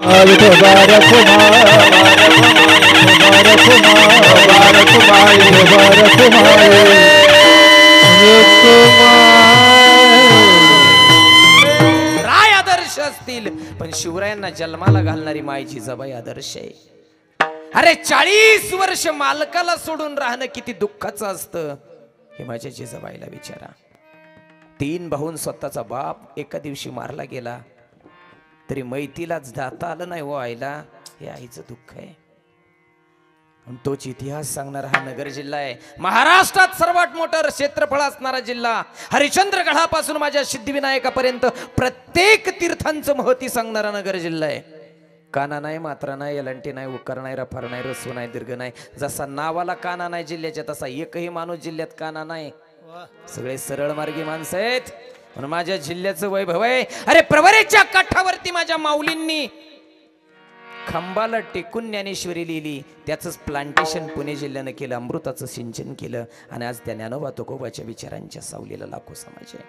राय आदर्श असतील पण शिवरायांना जन्माला घालणारी माय जिजाबाई आदर्श आहे. अरे 40 वर्ष मालकाला सोडून राहणं किती दुःखाचं असतं हे माझ्या जिजाबाईला विचारा. 3 भाऊन स्वतःचा बाप एका दिवशी मारला गेला तरी मैतीलाच जाता आलं नाही हो आईला. हे आईचं दुःख आहे. तोच इतिहास सांगणारा हा नगर जिल्हा आहे. महाराष्ट्रात सर्वात मोठा क्षेत्रफळ असणारा जिल्हा. हरिश्चंद्रगडापासून माझ्या सिद्धिविनायकापर्यंत प्रत्येक तीर्थांचं महती सांगणारा नगर जिल्हा आहे. काना नाही, मात्रा नाही, एलंटी नाही, उकार नाही, रफार नाही, रस्सू नाही, दीर्घ नाही. जसा नावाला काना नाही जिल्ह्याच्या तसा एकही माणूस जिल्ह्यात काना नाही. सगळे सरळ मार्गी माणसं आहेत म्हणून माझ्या जिल्ह्याचं वैभव आहे. अरे प्रवरेच्या काठावरती माझ्या माऊलींनी खांबाला टेकून ज्ञानेश्वरी लिहिली. त्याचंच प्लांटेशन पुणे जिल्ह्यानं केलं, अमृताचं सिंचन केलं आणि आज त्या ज्ञानोबा तुकोबाच्या विचारांच्या सावलीला लाखो समाज आहे.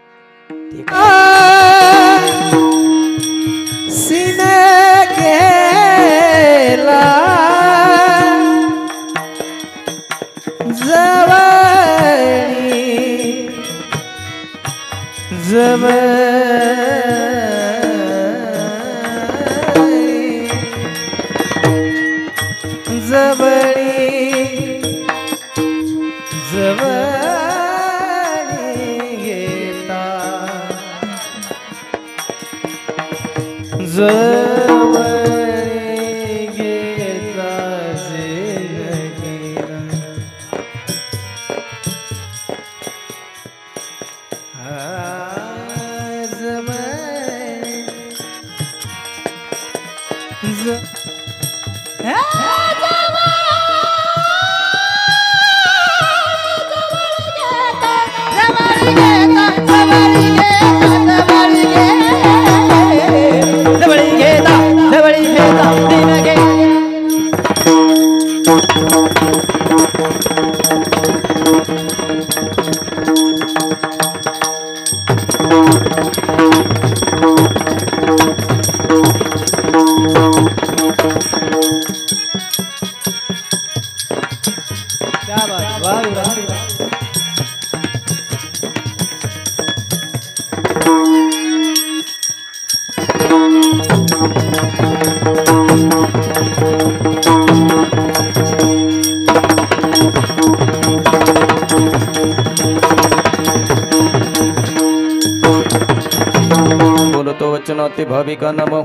भाविका नमो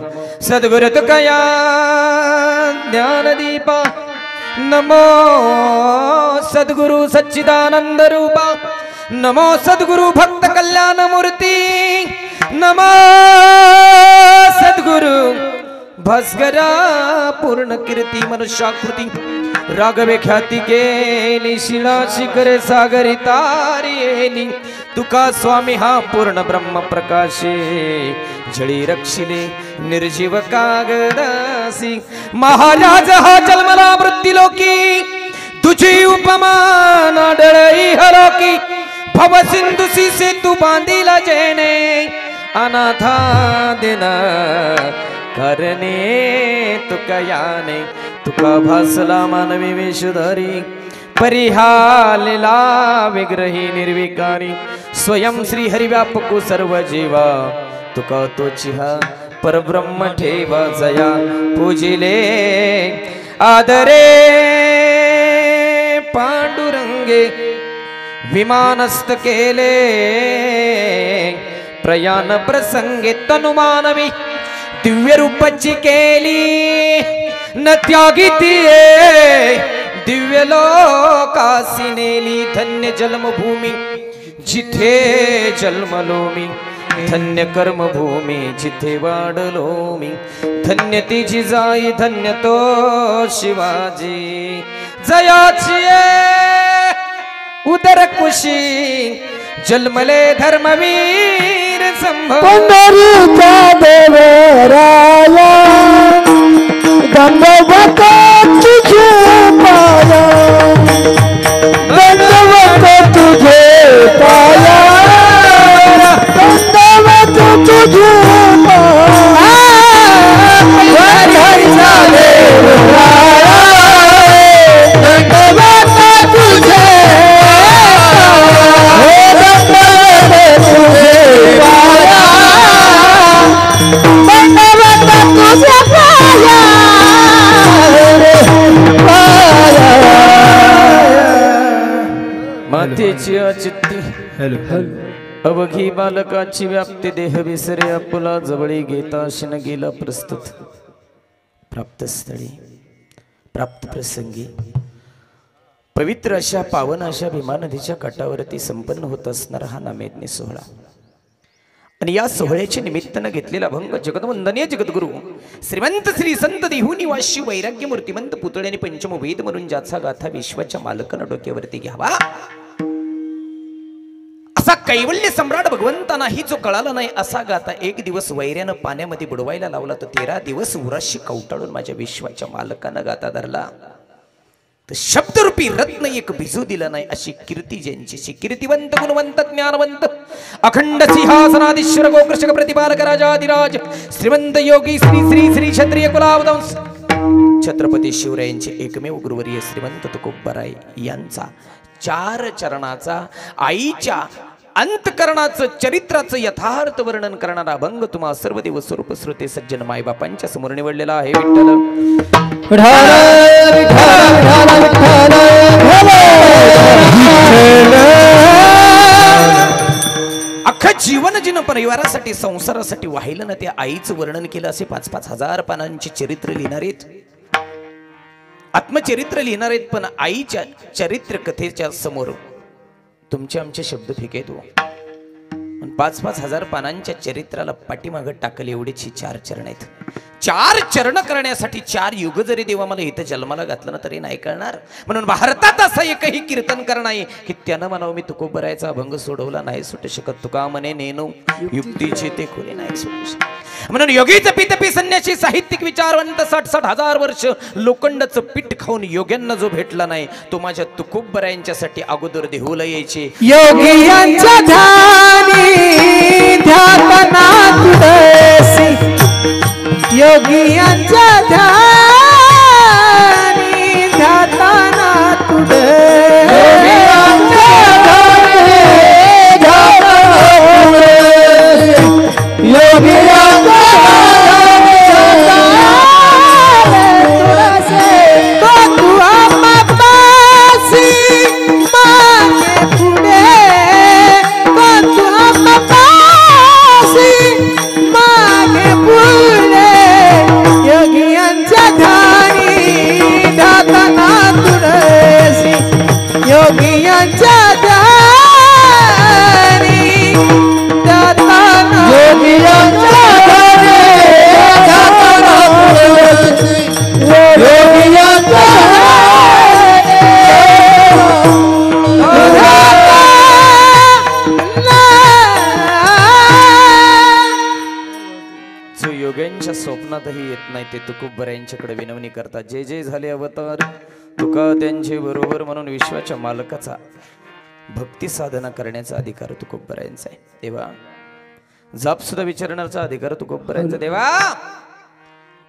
सद्गुरु तुकया ज्ञान दीपा नमो सद्गुरु सच्चिदानंद रूपा नमो सद्गुरु भक्त कल्याण मूर्ति नमो सद्गुरु भास्करा पूर्ण कीर्ती मनुष्याकृती राघवे ख्याती केली शिळा शिखरे सागरी तारियेली तुका स्वामी हा पूर्ण ब्रह्म प्रकाशे जळी रक्षिले निर्जीव कागदासी महाराज हा जन्मला मृत्युलोकी तुझी उपमा नाडळी हलोकी भव सिंधुसी सेतू बांधिला जेने अनाथा देना करणे तुका याने तुका भासला मानवी वेशधारी परिहालेला विग्रही निर्विकारी स्वयं श्री हरिव्यापकु सर्व जीवा तुका तोची हा परब्रह्म ठेवा जया पूजिले आदरे पांडुरंगे विमानस्थ केले प्रयाण प्रसंगे तनुमानवी दिव्य रूपाची केली न त्यागिती दिव्य लोकासी नेली धन्य जन्मभूमी जिथे जन्मलो मी धन्य कर्मभूमी जिथे वाढलो मी धन्य ती जिजाई धन्य तो शिवाजी जयाची उदर कुशी जन्मले धर्मवीर पंढरीचा देवराया दंडवत तुझे पाया दंडवत तुझे पाया दंडवत तुझे पाया मातेची अचित्ती अवघी बालकाची व्याप्ती देह विसरे आपुला जवळी घेता अशी न गेला प्रस्तुत प्राप्त स्थळी प्राप्त प्रसंगी पवित्र अशा पावन अशा भीमा नदीच्या काठावरती संपन्न होत असणारा हा नामेज्ञ सोहळा आणि या सोहळ्याच्या निमित्तानं घेतलेला भंग जगदवंदनीय जगद्गुरु श्रीमंत श्री संत देहुनी वाशी वैराग्य मूर्तिमंत पुतळ्याने पंचमवेद म्हणून ज्याचा गाथा विश्वाच्या मालकानं डोक्यावरती घ्यावा असा कैवल्य सम्राट भगवंतानाही जो कळाला नाही असा गाथा एक दिवस वैऱ्यानं पाण्यामध्ये बुडवायला लावला तर 13 दिवस उराशी कवटाळून माझ्या विश्वाच्या मालकानं गाथा धरला तर शब्दरूपी रत्न एक भिजू दिला नाही अशी कीर्ती ज्यांची कीर्तिवंत गुणवंत ज्ञानवंत अखंड सिंहासनाधीश्वर गोकृषक प्रतिपालक राजाधिराज श्रीमंत योगी श्री श्री श्री क्षत्रिय कुलावंश छत्रपती शिवरायांचे एकमेव गुरुवर्य श्रीमंत तुकोबराय यांचा 4 चरणाचा आईच्या अंतकरणाचं चरित्राचं यथार्थ वर्णन करणारा अभंग तुम्हा सर्व देव स्वरूप श्रोते सज्जन मायबापांच्या समोर निवडलेला आहे अख्खं जीवन जिनं परिवारासाठी संसारासाठी वाहिलं ना त्या आईचं वर्णन केलं असे 5-5 हजार पानांचे चरित्र लिहिणार आहेत आत्मचरित्र लिहिणार आहेत पण आईच्या चरित्र कथेच्या समोर तुमचे आमचे शब्द फेकेतो 5-5 हजार पानांच्या चरित्राला पाठीमागं टाकले एवढीची 4 चरण आहेत 4 चरण करण्यासाठी 4 युग जरी देवा मला इथं जन्माला घातलं ना तरी नाही करणार म्हणून भारतात असं एकही कीर्तनकार नाही की त्यानं म्हणावं मी तुकोबरायचा अभंग सोडवला नाही सुटू शकत तुका म्हणे नेनो युक्तीचे ते खोले नाही सुटू शकत म्हणून योगी तपी तपी संन्यासी साहित्यिक विचारवंत 60-60 हजार वर्ष लोखंडाचं पीठ खाऊन योग्यांना जो भेटला नाही तो माझ्या तुकोबरायांच्यासाठी अगोदर देहूला यायचे योगियांच्या ध्यानी ध्यातना तुळसी योगियांच्या ध्यानी ध्यातना तुळसी स्वप्नातही येत नाही ते तुकोबरायांच्याकडे विनवणी करतात जे जे झाले अवतार तुका त्यांचे बरोबर म्हणून विश्वाच्या मालकाचा भक्ती साधना करण्याचा अधिकार तुकोबरायांचा आहे देवा जाप सुद्धा विचारण्याचा अधिकार तुकोबरायांचा देवा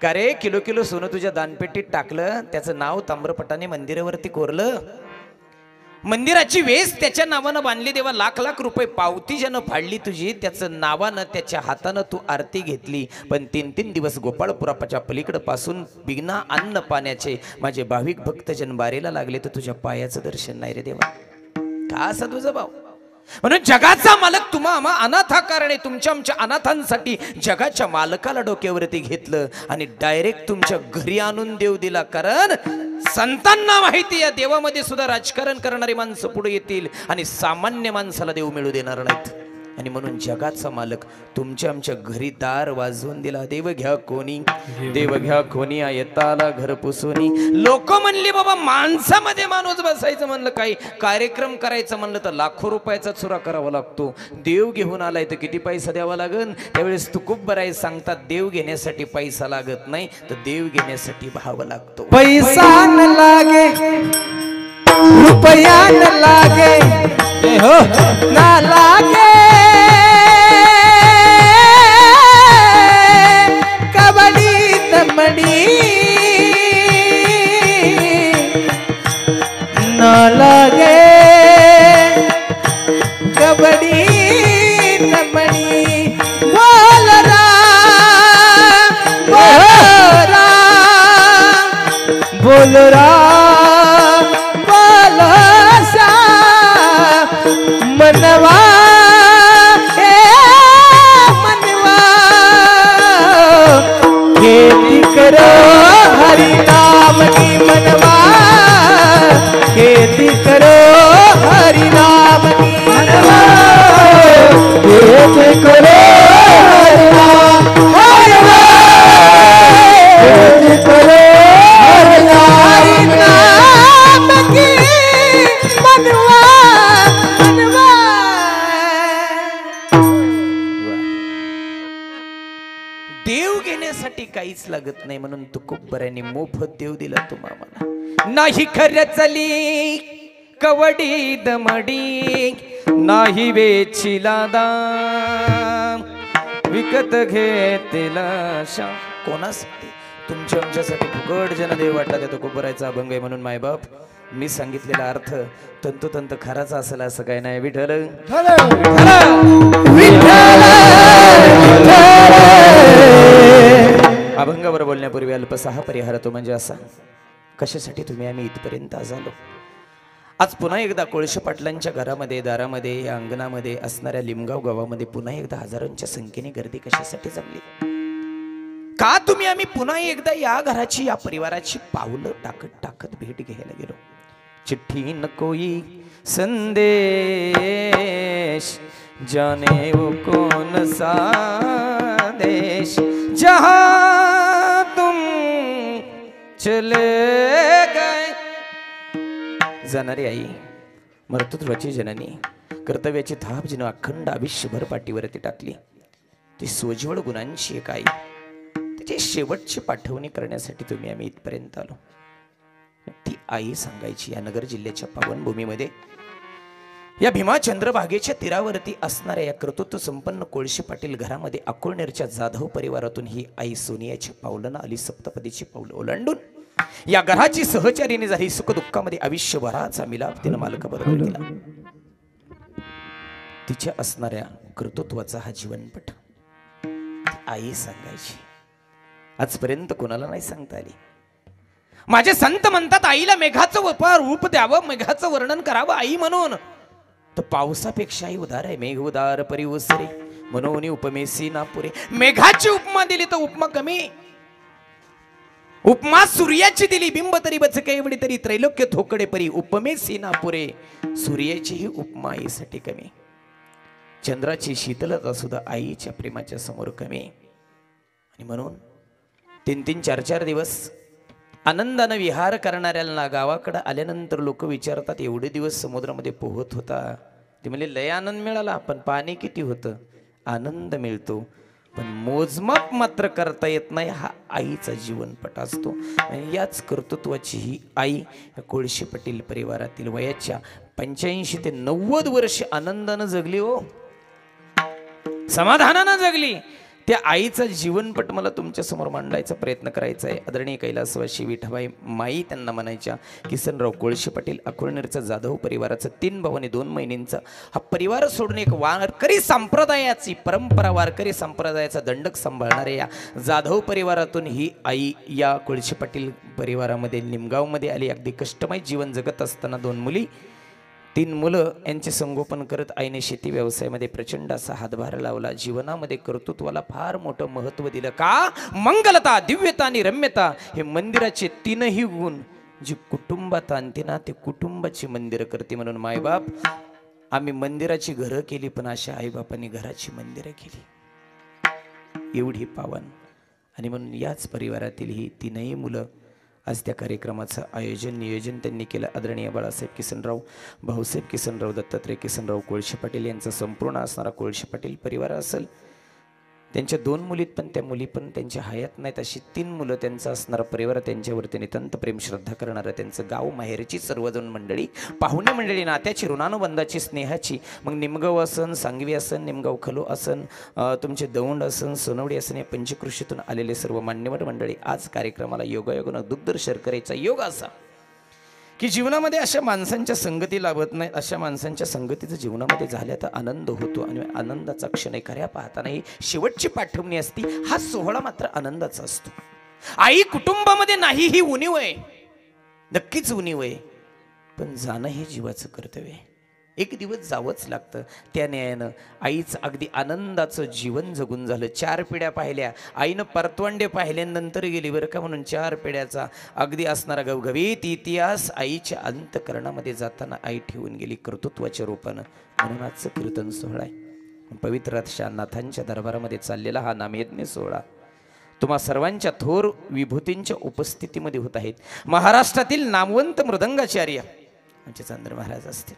का रे किलो किलो सोनं तुझ्या दानपेटीत टाकलं त्याचं नाव ताम्रपटाने मंदिरावरती कोरलं मंदिराची वेस त्याच्या नावानं बांधली देवा लाख रुपये पावती ज्यानं फाडली तुझी त्याचं नावानं त्याच्या हातानं तू आरती घेतली पण 3 दिवस गोपाळपुरापाच्या पलीकडे पासून बिना अन्न पाण्याचे माझे भाविक भक्तजन बारेला लागले तर तुझ्या पायाचं दर्शन नाही रे देवा का असा तुझा भाव म्हणून जगाचा मालक तुम्हा आम्हा अनाथाकारणे तुमच्या आमच्या अनाथांसाठी जगाच्या मालकाला डोक्यावरती घेतलं आणि डायरेक्ट तुमच्या घरी आणून देव दिला कारण संतांना माहिती या देवामध्ये सुद्धा राजकारण करणारी माणसं पुढे येतील आणि सामान्य माणसाला देव मिळू देणार नाहीत आणि म्हणून जगाचा मालक तुमच्या आमच्या घरी दार वाजवून दिला देव घ्या कोणी येताला घर पुसोनी लोक म्हणली बाबा माणसामध्ये माणूस बसायचं म्हणलं काही कार्यक्रम करायचं म्हणलं तर लाखो रुपयाचा चुरा करावा लागतो देव घेऊन आलाय तर किती पैसा द्यावा लागेल त्यावेळेस तुकोबराय सांगतात देव घेण्यासाठी पैसा लागत नाही तर देव घेण्यासाठी भाव लागतो पैसा न लागे रुपया न लागे हो ना लागे मड़ी न लगे कबड्डी न मड़ी बोल रा करो हरि नाम की मनवा, खेती करो हरि नाम की मनवा, खेती करो हरि नाम, खेती करो हरि नाम की मनवा, मनवा। देव घेण्यासाठी काहीच लागत नाही म्हणून तुकोबऱ्यांनी मोफत देव दिला तुम्हा मला. नाही खर्चली कवडी दमडी, नाही वेचीला दाम, विकत घेतला शा. कोणासाठी? तुमच्या आमच्यासाठी फुकट जनदेव वाटला त्या तुकोबरायचा अभंग आहे म्हणून मायबाप मी सांगितलेला अर्थ तंतोतंत खराच असेल असं काय नाही. विठ्ठल अभंगावर बोलण्यापूर्वी अल्पसा हा परिहार तो म्हणजे असा, कशासाठी तुम्ही आम्ही इथपर्यंत आज आलो. आज पुन्हा एकदा कोळशे पाटलांच्या घरामध्ये दारामध्ये या अंगणामध्ये असणाऱ्या लिमगाव गावामध्ये पुन्हा एकदा हजारोंच्या संख्येने गर्दी कशासाठी जमली. का तुम्ही आम्ही पुन्हा एकदा या घराची या परिवाराची पावलं टाकत टाकत भेट घ्यायला गेलो. चिठ्ठी न कोई संदेश, जाने वो कौन सा देश, जहां तुम चले गए. जाणारी आई, मर्तृत्वाची जननी, कर्तव्याची थाप जिनं अखंड आयुष्यभर पाठीवरती टाकली. ती सोज्वळ गुणांची एक आई, तिची शेवटची पाठवणी करण्यासाठी तुम्ही आम्ही इथपर्यंत आलो. ती आई सांगायची या नगर जिल्ह्याच्या पावनभूमीमध्ये या भीमा चंद्रभागेच्या तीरावरती असणाऱ्या या कर्तृत्व संपन्न कोळशे पाटील घरामध्ये अकोळनेरच्या जाधव परिवारातून ही आई सोनियाची पावलं आली. सप्तपदीची पावलं ओलांडून या घराची सहचारीने झाली. सुख दुःखामध्ये आयुष्यभराचा मिलाप तिनं मालकाबरोबर केला. तिच्या असणाऱ्या कर्तृत्वाचा हा जीवनपट आई सांगायची. आजपर्यंत कोणाला नाही सांगता आली. माझे संत म्हणतात आईला मेघाचं रूप द्यावं, मेघाचं वर्णन करावं आई म्हणून. तर पावसापेक्षाही उदार आहे. मेघ उदार परी ओसरे, मनोनी उपमेसी ना पुरे. मेघाची उपमा दिली तर उपमा कमी. उपमा सूर्याची दिली, बिंब तरी बचके एवढी तरी त्रैलोक्य थोकडे परी. उपमेसी ना पुरे, सूर्याचीही उपमा आईसाठी कमी. चंद्राची शीतलता सुद्धा आईच्या प्रेमाच्या समोर कमी. आणि म्हणून 3-3, 4-4 दिवस आनंदाने विहार करणाऱ्यांना गावाकडे आल्यानंतर लोक विचारतात एवढे दिवस समुद्रामध्ये पोहत होता. ते म्हणजे लय आनंद मिळाला, पण पाणी किती होतं? आनंद मिळतो पण मोजमाप मात्र करता येत नाही. हा आईचा जीवनपट असतो. आणि याच कर्तृत्वाची ही आई कोळशे पाटील परिवारातील वयाच्या 85 ते 90 वर्ष आनंदानं जगली. हो, समाधानानं जगली. त्या आईचा जीवनपट मला तुमच्या समोर मांडायचा प्रयत्न करायचा आहे. आदरणीय कैलासवासी विठाबाई माई त्यांना म्हणायच्या. किसनराव कोळशे पाटील अकोळनेरचा जाधव परिवाराचा 3 भाऊ आणि 2 महिनींचा हा परिवार सोडून एक वारकरी संप्रदायाची परंपरा, वारकरी संप्रदायाचा दंडक सांभाळणाऱ्या या जाधव परिवारातून ही आई या कोळशे पाटील परिवारामध्ये निमगावमध्ये आली. अगदी कष्टमय जीवन जगत असताना 2 मुली 3 मुलं यांचे संगोपन करत आईने शेती व्यवसायामध्ये प्रचंड असा हातभार लावला. जीवनामध्ये कर्तृत्वाला फार मोठं महत्त्व दिलं. का? मंगलता, दिव्यता आणि रम्यता हे मंदिराचे 3ही गुण जी कुटुंबात आणते ना, ते कुटुंबाची मंदिरं करते. म्हणून मायबाप आम्ही मंदिराची घरं केली, पण अशा आईबापांनी घराची मंदिरं केली, एवढी पावन. आणि म्हणून याच परिवारातील ही 3ही मुलं आज त्या कार्यक्रमाचं आयोजन नियोजन त्यांनी केलं. आदरणीय बाळासाहेब किसनराव, भाऊसाहेब किसनराव, दत्तात्रय किसनराव कोळशे पाटील यांचा संपूर्ण असणारा कोळशे पाटील परिवार असेल. त्यांच्या 2 मुलीत पण त्या मुली पण त्यांच्या हयात नाहीत, अशी 3 मुलं त्यांचा असणारा परिवार, त्यांच्यावरती नितांत प्रेम श्रद्धा करणारं त्यांचं गाव माहेरची सर्वजण मंडळी, पाहुणे मंडळी, नात्याची, ऋणानुबंधाची, स्नेहाची. मग निमगाव असन, सांगवी असन, निमगाव खलो असन, तुमचे दौंड असन, सोनवडी असन, या पंचकृषीतून आलेले सर्व मान्यवर मंडळी आज कार्यक्रमाला योगायोगानं दुग्धर शर्करेचा योग असा की जीवनामध्ये अशा माणसांच्या संगती लाभत नाही. अशा माणसांच्या संगतीचं जीवनामध्ये झाल्या तर आनंद होतो. आणि आनंदाचा क्षण आहे. खऱ्या पाहताना ही शेवटची पाठवणी असती. हा सोहळा मात्र आनंदाचा असतो. आई कुटुंबामध्ये नाही ही उणीव आहे, नक्कीच उणीव आहे, पण जाणं हे जीवाचं कर्तव्य आहे. एक दिवस जावंच लागतं. त्या न्यायानं आईचं अगदी आनंदाचं जीवन जगून झालं. 4 पिढ्या पाहिल्या. आईनं परतवंडे पाहिल्यानंतर गेली बरं का, म्हणून 4 पिढ्याचा अगदी असणारा गवगवीत इतिहास आईच्या अंतकरणामध्ये जाताना आई ठेवून गेली कर्तृत्वाच्या रूपानं. म्हणून आजचं कीर्तन सोहळा आहे. पवित्र अशा नाथांच्या दरबारामध्ये चाललेला हा नामयज्ञ सोहळा तुम्हा सर्वांच्या थोर विभूतींच्या उपस्थितीमध्ये होत आहेत. महाराष्ट्रातील नामवंत मृदंगाचार्य आमचे चंद्र महाराज असतील,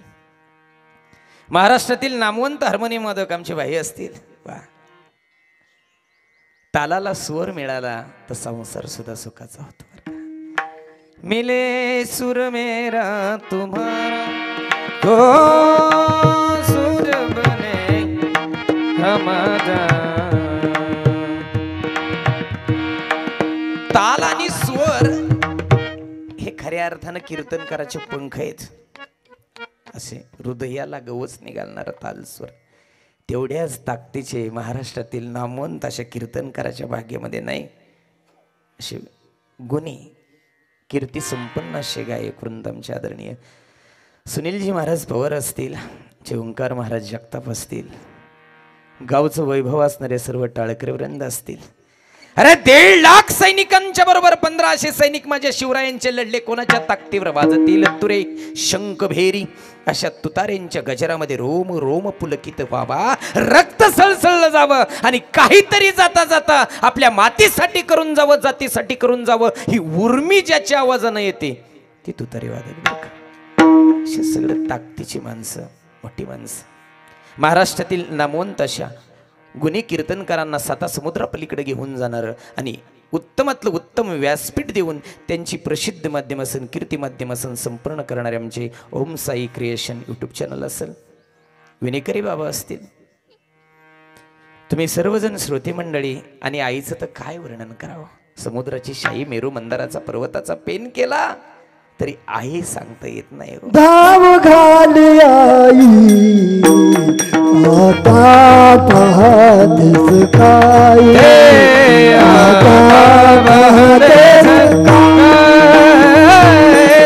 महाराष्ट्रातील नामवंत हार्मोनियम वादक आमचे भाई असतील. वा, तालाला स्वर मिळाला तर संसार सुद्धा सुखाचा होतो. मिले सुर मेरा तुम्हारा तो सुर बने हमारा. ताल आणि स्वर हे खऱ्या अर्थानं कीर्तनकाराचे पंख आहेत. असे हृदयाला गवच निघालणारा तालस्वर तेवढ्याच ताकदीचे महाराष्ट्रातील नामवंत अशा कीर्तनकाराच्या भाग्यामध्ये नाही. असे गुणी कीर्ती संपन्न असे गायक वृंद आमचे आदरणीय सुनीलजी महाराज पवार असतील, जे ओंकार महाराज जगताप असतील, गावचं वैभव असणारे सर्व टाळकरी वृंद असतील. अरे 1.5 लाख सैनिकांच्या बरोबर 1500 सैनिक माझ्या शिवरायांचे लढले. कोणाच्या ताकदीवर वाजतील तुरे शंख भेरी. अशा तुतारेंच्या गजरामध्ये रोम रोम पुलकित व्हावा, रक्त सळसळलं जावं आणि काहीतरी जाता जाता आपल्या मातीसाठी करून जावं, जातीसाठी करून जावं. ही उर्मी ज्याच्या आवाजानं येते ती तुतारी वादक बघ. अशी सगळं ताकदीची माणसं, मोठी माणसं महाराष्ट्रातील नामवंत अशा गुणी कीर्तनकारांना 7 समुद्रापलीकडे घेऊन जाणार आणि उत्तमातलं उत्तम व्यासपीठ देऊन त्यांची प्रसिद्ध माध्यम असेल, कीर्ती माध्यम असेल संपूर्ण करणारे आमचे ओम साई क्रिएशन यूट्यूब चॅनल असेल, विनेकरी बाबा असतील, तुम्ही सर्वजण श्रोते मंडळी. आणि आईचं तर काय वर्णन करावं. समुद्राची शाई मेरू मंदाराचा पर्वताचा पेन केला तरी आई सांगता येत नाही. धाव घाल आई आता पाहतेस काय, आता पाहतेस काय.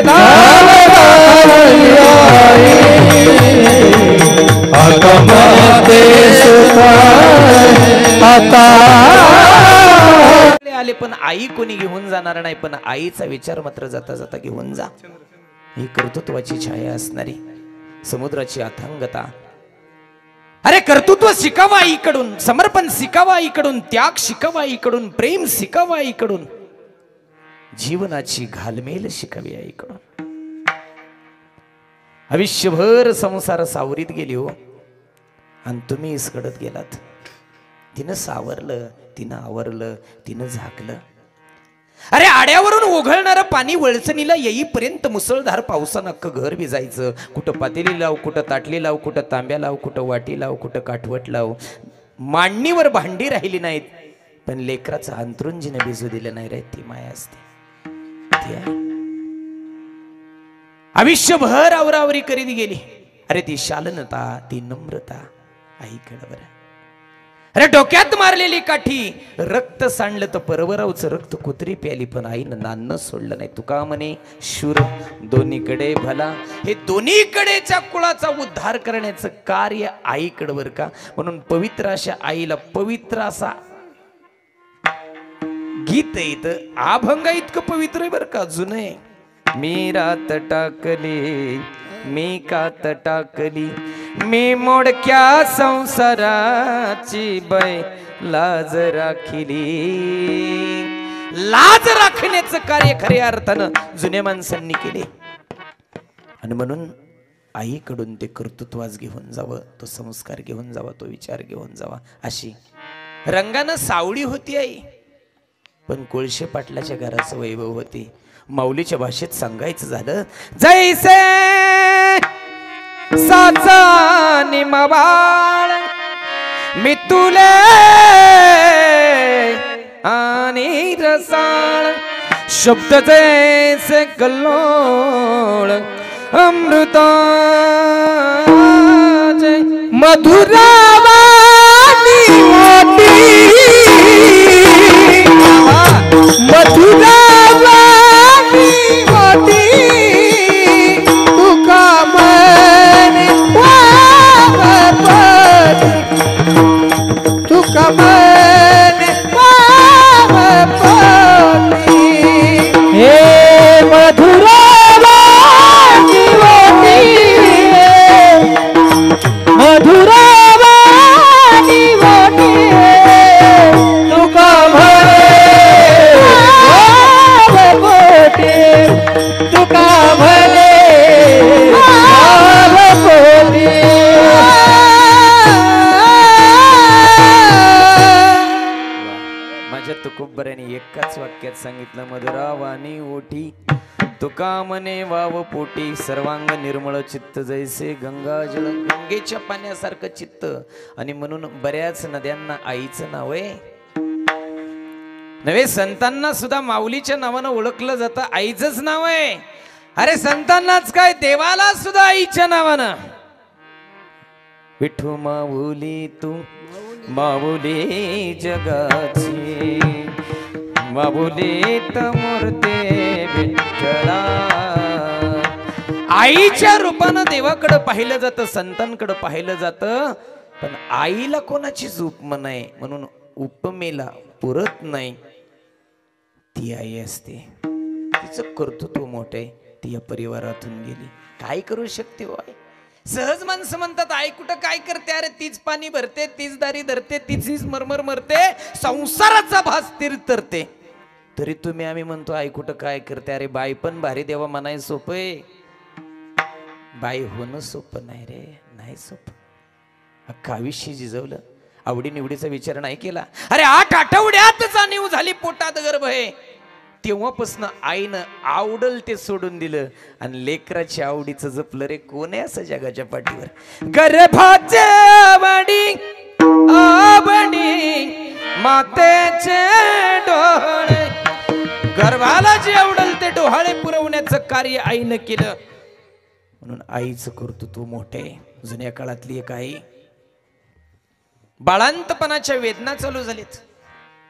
धाव घाल आई आता पाहतेस काय, आता आले. पण आई कोणी घेऊन जाणार नाही. पण आईचा विचार मात्र जाता जाता घेऊन जा. ही कर्तृत्वाची छाया असणारी समुद्राची अथांगता. अरे कर्तृत्व शिकावा आईकडून, समर्पण शिकावा आईकडून, त्याग शिकावा आईकडून, प्रेम शिकावा आईकडून, जीवनाची घालमेल शिकावी आईकडून. आयुष्यभर संसार सावरीत गेली हो आणि तुम्ही इसकडत गेलात. तिनं सावरलं, तिनं आवरलं, तिनं झाकलं. अरे आड्यावरून ओघळणारं पाणी वळचणीला येईपर्यंत मुसळधार पावसानं अख्खं घर भिजायचं. कुठं पातेली लाव, कुठं ताटली लाव, कुठं तांब्या लाव, कुठं वाटी लाव, कुठं काठवट लाव. मांडणीवर भांडी राहिली नाहीत. पण लेकराचं अंतरून जिनं भिजू दिलं नाही रे, ती माया असते. ती आहे. आयुष्यभर आवरावरी करीत गेली. अरे ती शालनता, ती नम्रता आईकडं बरं. अरे डोक्यात मारलेली काठी, रक्त सांडलं तर परवरावचं रक्त कुत्री प्याली, पण आईनं नान्न सोडलं नाही. तुका म्हणे शूर दोन्हीकडे भला. हे दोन्हीकडेच्या कुळाचा उद्धार करण्याचं कार्य आईकडं बर का. म्हणून पवित्र अशा आईला पवित्र असा गीत येत. अभंग इतकं पवित्र आहे बर का, जुनं आहे. मी रात टाकली, मी कात टाकली, मी मोडक्या संसाराची बाई लाज राखिली. लाज राखण्याचं कार्य खऱ्या अर्थानं जुन्या माणसांनी केले. आणि म्हणून आईकडून ते कर्तृत्वास घेऊन जावं, तो संस्कार घेऊन जावा, तो विचार घेऊन जावा. अशी रंगानं सावळी होती आई, पण कोळशे पाटलाच्या घराचं वैभव होती. माऊलीच्या भाषेत सांगायचं झालं, जैसे साचा निमबाळ मी तुले आणि रसाळ, शब्द जैसे कल्लोळ अमृता मधुरावाणी होती, मधुरावाणी होती, तुका मन तुका भले पोटी माझ्या तुकोबऱ्याने एकाच वाक्यात सांगितलं, मधुरावाणी ओठी तुका मने वाव पोटी, सर्वांग निर्मळ चित्त जैसे गंगाजळ, गंगेच्या पाण्यासारखं चित्त. आणि म्हणून बऱ्याच नद्यांना आईचं नाव आहे नव्हे, संतांना सुद्धा माऊलीच्या नावानं ओळखलं जातं, आईचंच नाव आहे. अरे संतांनाच काय, देवाला सुद्धा आईच्या नावानं. विठू माऊली तू माऊली जगाची, माऊली तमूर्ते विठ्ठला. आईच्या रूपानं देवाकडं पाहिलं जातं, संतांकडं पाहिलं जातं, पण आईला कोणाचीच उपमा नाही, म्हणून उपमेला पुरत नाही. ती आई असते, तिचं कर्तृत्व मोठे, ती या परिवारातून गेली, काय करू शकते हो आई? सहज माणसं म्हणतात आई कुठं काय करते, अरे तीच पाणी भरते, तीच दारी धरते, तीच मरमर मरते, संसाराचा भास तीर्थरते. तरी तुम्ही आम्ही म्हणतो आई कुठं काय करते. अरे बाई पण भारी देवा म्हणाय सोपं आहे, बाई होणं सोपं नाही रे, नाही सोपं. अख्खा आयुष्य जिजवलं, आवडी निवडीचा विचार नाही केला. अरे 8 आठवड्यात जाणीव झाली पोटात गर्भ आहे, तेव्हापासून आईनं आवडल ते सोडून दिलं आणि लेकराच्या आवडीचं जपलं रे. कोण आहे असं जगाच्या पाठीवर? गर्भाचे आवडी आवडी मातेचे डोळे, गर्भाला जे आवडल ते डोहाळे पुरवण्याचं कार्य आईनं केलं. म्हणून आईचं कर्तृत्व मोठे. जुन्या काळातली एक आई, बाळांतपणाच्या वेदना चालू झालेत,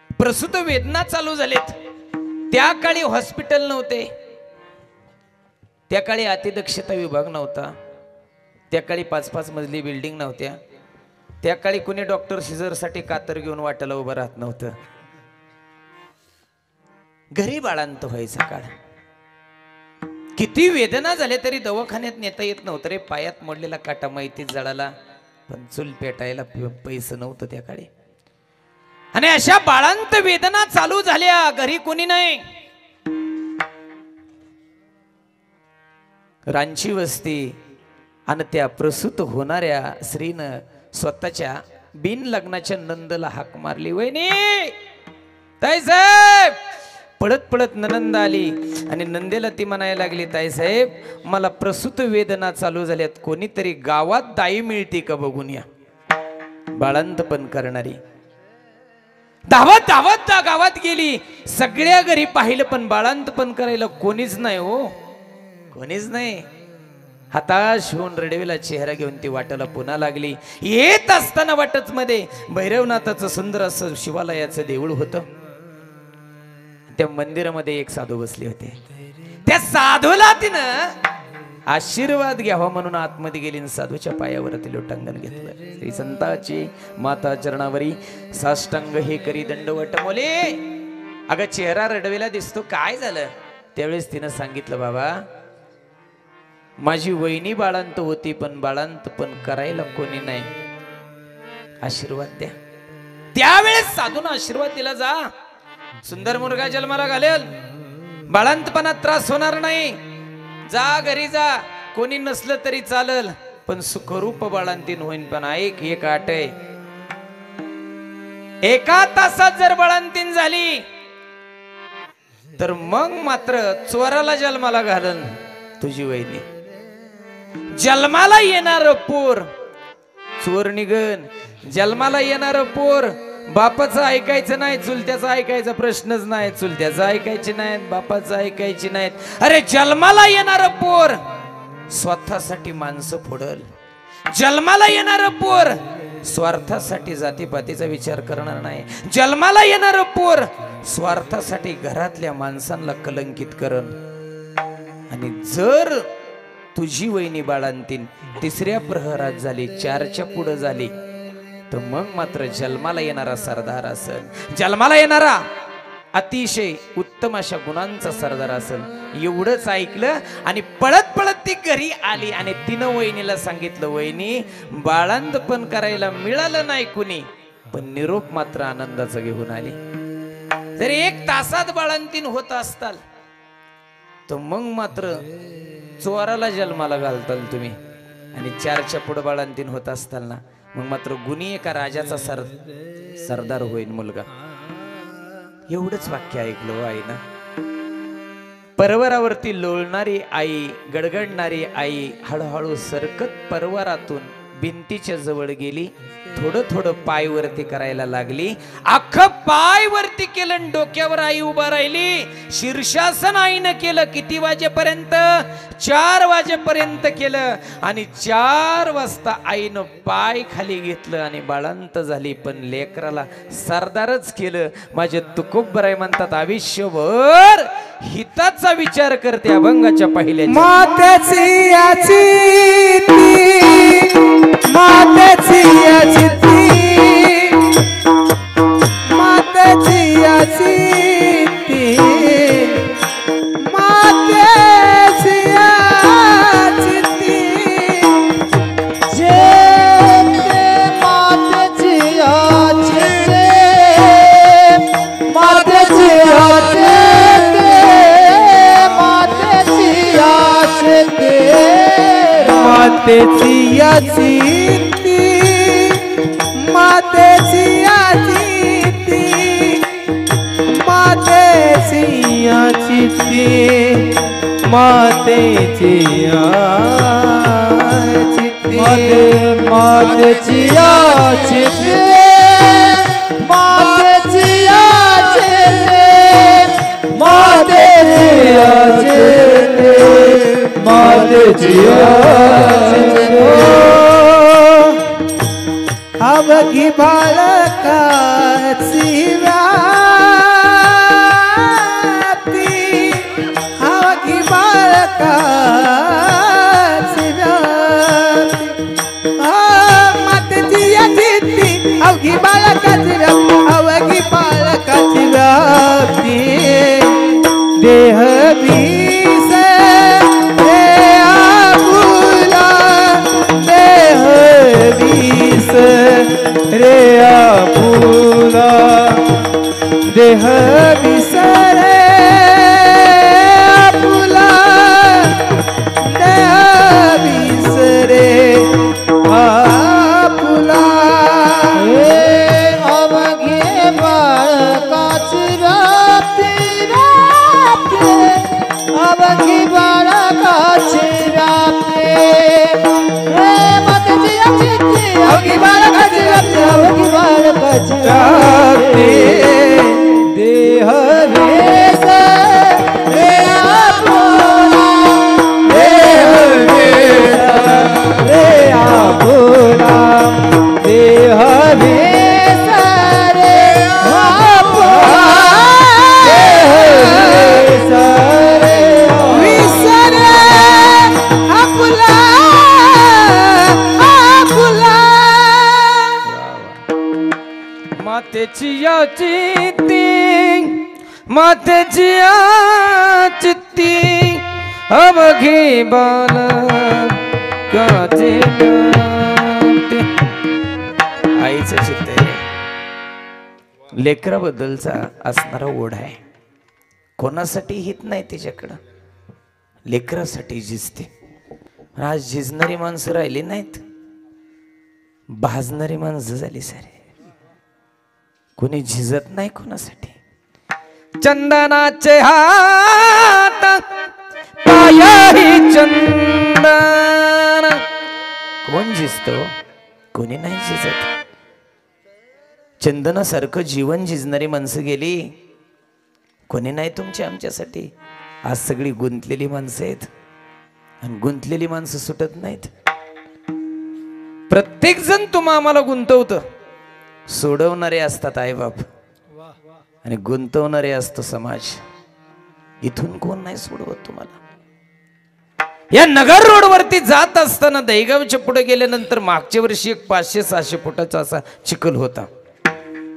प्रसूत वेदना चालू झालेत. त्या काळी हॉस्पिटल नव्हते, त्या काळी अतिदक्षता विभाग नव्हता, त्या काळी 5-5 मजली बिल्डिंग नव्हत्या, त्या काळी कुणी डॉक्टर सिझरसाठी कातर घेऊन वाटेला उभं राहत नव्हतं. घरी बाळांत व्हायचा काळ. किती वेदना झाले तरी दवाखान्यात नेता येत नव्हतं रे. पायात मोडलेला काटा माहितीच जळाला, पण चूल पेटायला पैसे नव्हतं त्या काळी. आणि अशा बाळांत वेदना चालू झाल्या, घरी कोणी नाही. रांची वस्ती आणि त्या प्रसूत होणाऱ्या स्त्रीनं स्वतःच्या बिन लग्नाच्या नंदला हाक मारली, वहिनी ताईसाहेब. पळत पळत ननंद आली आणि नंदेला ती म्हणायला लागली, ताईसाहेब मला प्रसूत वेदना चालू झाल्यात, कोणीतरी गावात दाई मिळते का बघून या. बाळांत पण करणारी धावत धावत गावात गेली, सगळ्या घरी पाहिलं पण बाळांत पण करायला कोणीच नाही हो, कोणीच नाही. हताश होऊन रडवेला चेहरा घेऊन ती वाटेला पुन्हा लागली. येत असताना वाटच मध्ये भैरवनाथाचं सुंदर असं शिवालयाचं देऊळ होतं. त्या मंदिरामध्ये एक साधू बसले होते. त्या साधूला तिनं आशीर्वाद घ्यावा म्हणून आतमध्ये गेली आणि साधूच्या पायावरती लोटांगण घेतलं. श्री संताची माता चरणावरी साष्टांग हे करी दंडवट मोले. अगं चेहरा रडवेला दिसतो, काय झालं? त्यावेळेस तिनं सांगितलं, बाबा माझी वहिनी बाळांत होती, पण बाळांत पण करायला कोणी नाही, आशीर्वाद द्या. त्यावेळेस साधून आशीर्वाद दिला, जा सुंदर मुलगा जन्माला घालेल, बाळांतपणात त्रास होणार नाही, जा घरी जा, कोणी नसलं तरी चालल, पण सुखरूप बाळांतीन होईन. पण एक आट आहे, 1 तासात जर बाळांतीन झाली तर मग मात्र चोराला जन्माला घालन तुझी वहिनी. जन्माला येणार पोर चोर निघन, जन्माला येणार पोर बापाचं ऐकायचं नाही, चुलत्याचं ऐकायचा प्रश्नच नाही, चुलत्याचं ऐकायचे नाहीत, बापाचं ऐकायचे नाहीत. अरे जन्माला येणार पोर स्वतःसाठी माणसं फोडल, जन्माला येणार पोर स्वार्थासाठी जातीपातीचा विचार करणार नाही, जन्माला येणार पोर स्वार्थासाठी घरातल्या माणसांना कलंकित करन. आणि जर तुझी वहिनी बाळांतीन 3ऱ्या प्रहरात झाली, 4च्या पुढे झाली, तर मग मात्र जन्माला येणारा सरदार असेल, जन्माला येणारा अतिशय उत्तम अशा गुणांचा सरदार असेल. एवढंच ऐकलं आणि पळत पळत ती घरी आली आणि तिनं वहिनीला सांगितलं, वहिनी बाळांत पण करायला मिळालं नाही कुणी, पण निरोप मात्र आनंदाचं घेऊन आली. जर 1 तासात बाळांतीन होत असताल तर मग मात्र चोराला जन्माला घालताल तुम्ही आणि 4च्या पुढे बाळांतीन होत असताना मग मात्र गुणी एका राजाचा सरदार होईल मुलगा. एवढंच वाक्य ऐकलं आई ना. पर्वरावरती लोळणारी आई, गडगडणारी आई हळूहळू सरकत पर्वरातून भिंतीच्या जवळ गेली. थोडं थोडं पाय वरती करायला लागली. अख्खं पाय वरती केलं आणि डोक्यावर आई उभा राहिली. शीर्षासन आईनं केलं. किती वाजेपर्यंत? 4 वाजेपर्यंत केलं. आणि 4 वाजता आईनं पाय खाली घेतलं आणि बाळंत झाली. पण लेकराला सरदारच केलं. माझे तुकोबराय म्हणतात आयुष्यभर हिताचा विचार करते अभंगाच्या पहिल्या मातेची याची ती, मातेची याची ती, मातेची याची ती, मातेची याची ती, जेते मातेची याची ते, मातेची याची मातेची याची ती, मातेची याची ती, मातेची याची ती, मातेची याची ती, मातेची याची ती, मातेची याची ती, मातेची याची ती, मातेची अवघी बाळकाची व्याप्ती, अवघी बाळकाची व्याप्ती, मातेची याची ती, अवघी बाळकाची व्याप्ती, अवघी बाळकाची व्याप्ती, देह रे आपुला, देह विसरे आपुला, देह विसरे आपुला. अवघे बाळकाची व्याप्ती, अवघी बाळकाची व्याप्ती, मातेची याची अवघी बाळकाची व्याप्ती, अवघी बाळकाची व्याप्ती, देह वेस रे आपुला, देह वेस रे आपुला, देह वेस रे आपुला, देह वेस रे विसरे आपुला, आपुला. मातेची याची ती, मातेची याची ती, अवघी बाळकाची व्याप्ती. आईचं चित्त आहे. लेकराबद्दलचा असणारा ओढ आहे. कोणासाठी हित नाही तिच्याकडं, लेकरासाठी झिजते. आज झिजणारी माणसं राहिली नाहीत, भाजणारी माणसं झाली सारे. कोणी झिजत नाही कोणासाठी. चंदनाचे हात पायाही चंदन, कोण झिजतो? कोणी नाही झिजत. चंदनासारखं जीवन झिजणारी माणसं गेली. कोणी नाही तुमच्या आमच्यासाठी. आज सगळी गुंतलेली माणसं आहेत आणि गुंतलेली माणसं सुटत नाहीत. प्रत्येक जण तुम्हा आम्हाला गुंतवतं. सोडवणारे असतात आई बाप आणि गुंतवणारे असतो समाज. इथून कोण नाही सोडवत तुम्हाला. या नगर रोड वरती जात असताना दहीगावच्या पुढे गेल्यानंतर मागच्या वर्षी एक 500-600 फुटाचा असा चिखल होता.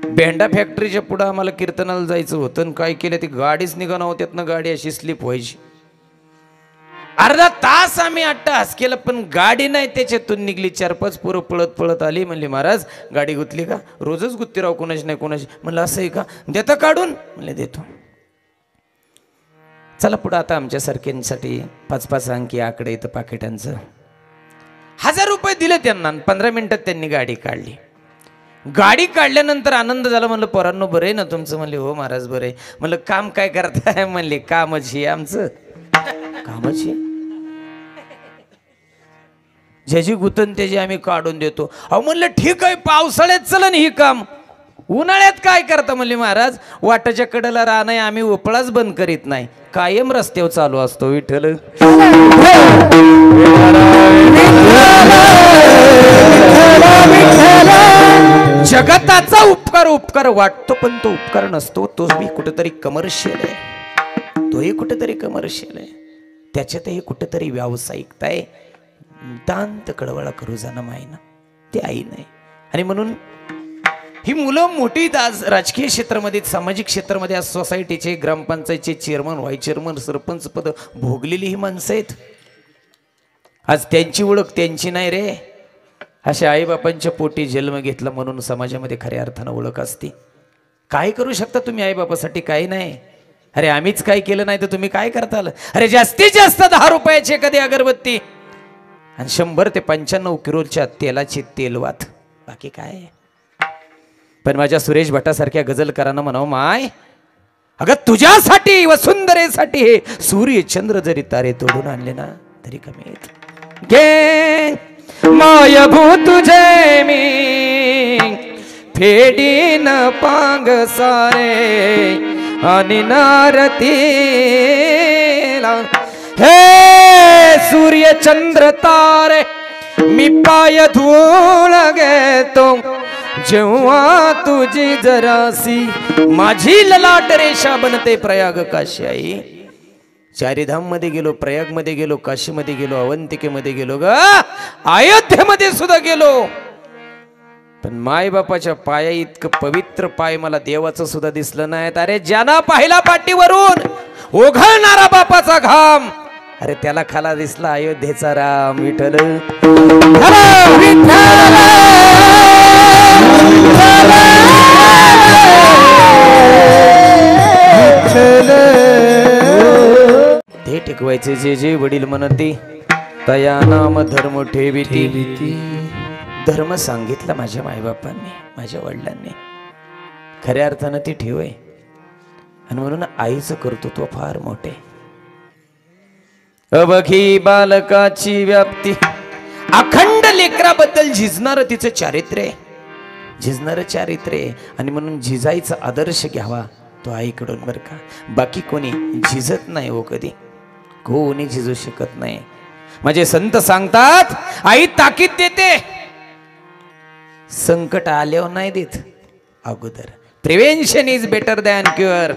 भेंडा फॅक्टरीच्या पुढे आम्हाला कीर्तनाला जायचं होतं आणि काय केलं, ती गाडीच निघाणं होती. त्यातनं गाडी अशी स्लिप व्हायची. अर्धा तास आम्ही अट्टाहास केला पण गाडी नाही त्याच्यातून निघली. 4-5 पोरं पळत पळत आली. म्हणली महाराज गाडी गुतली का? रोजच गुत्ती राव, कोणाची नाही कोणाची. म्हणलं असं आहे का? देता काढून? म्हणले देतो. चला पुढं आता आमच्यासारख्यांसाठी 5-5 अंकी आकडे इथं पाकिटांचं. 1000 रुपये दिले त्यांना. 15 मिनिटात त्यांनी गाडी काढली. गाडी काढल्यानंतर आनंद झाला. म्हणलं पोरांनो बरं आहे ना तुमचं? म्हणले हो महाराज बरं आहे. म्हणलं काम काय करताय? म्हणले कामच हे आमचं. कामच हे ज्याची गुतन त्याची आम्ही काढून देतो. अहो म्हणलं ठीक आहे पावसाळ्यात चलन ही काम, उन्हाळ्यात काय करता? म्हणले महाराज वाटाच्या कडेला राहणं आम्ही उपळाच बंद करीत नाही, कायम रस्त्यावर चालू असतो. विठ्ठल जगताचा उपकार उपकार वाटतो पण तो उपकार नसतो. तोच बी कुठेतरी कमर्शियल आहे, तोही कुठेतरी कमर्शियल आहे, त्याच्यातही कुठेतरी व्यावसायिकता आहे. दांत कळवळा करू जाणं मायना ते आई नाही. आणि म्हणून ही मुलं मोठी आज राजकीय क्षेत्रामध्ये सामाजिक क्षेत्रामध्ये आज सोसायटीचे ग्रामपंचायतचे चेअरमन व्हाईस चेअरमन सरपंच पद भोगलेली ही माणसं आहेत. आज त्यांची ओळख त्यांची नाही रे. अशा आईबापांच्या पोटी जन्म घेतला म्हणून समाजामध्ये खऱ्या अर्थानं ओळख असते. काय करू शकता तुम्ही आईबापासाठी? काही नाही. अरे आम्हीच काय केलं नाही तर तुम्ही काय करताल? अरे जास्तीत जास्त 10 रुपयाची एखादी अगरबत्ती आणि 100 ते 95 किलोच्या तेलाची तेलवात, बाकी काय. पण माझ्या सुरेश भटासारख्या गझलकारांना म्हणावं माय अगं तुझ्यासाठी वसुंधरेसाठी हे सूर्य चंद्र जरी तारे तोडून आणले ना तरी कमी आहेत. गे माय भू तुझे मी फेडीन पांग सारे आणि नारतीला हे सूर्य चंद्र तारे मी पाय धूळ घेतो जेव्हा तुझी जरासी माझी ललाट रेषा बनते प्रयाग काशी. आई चारीधाम मध्ये गेलो, प्रयाग मध्ये गेलो, काशी मध्ये गेलो, अवंतिकेमध्ये गेलो, ग अयोध्येमध्ये सुद्धा गेलो, पण माय बापाच्या पाया इतकं पवित्र पाय मला देवाचं सुद्धा दिसलं नाही. अरे ज्यांना पाहिला पाठीवरून ओघळणारा बापाचा घाम, अरे त्याला खाला दिसला अयोध्येचा राम. विठ्ठल ते टिकवायचे जे जे वडील म्हणते तया नाम धर्म ठेविती. धर्म सांगितला माझ्या मायबापांनी, माझ्या वडिलांनी, खऱ्या अर्थानं ती ठेव आहे. आणि म्हणून आईचं कर्तृत्व फार मोठे. अबघी बालकाची व्याप्ती अखंड लेकराबद्दल झिजणार तिचं चारित्र्य, झिजणार चारित्र्य. आणि म्हणून झिजायचा आदर्श घ्यावा तो आईकडून बरं का. बाकी कोणी झिजत नाही हो, कधी कोणी झिजू शकत नाही. माझे संत सांगतात आई ताकीद देते, संकट आल्यावर नाही देत, अगोदर. Prevention is better than cure.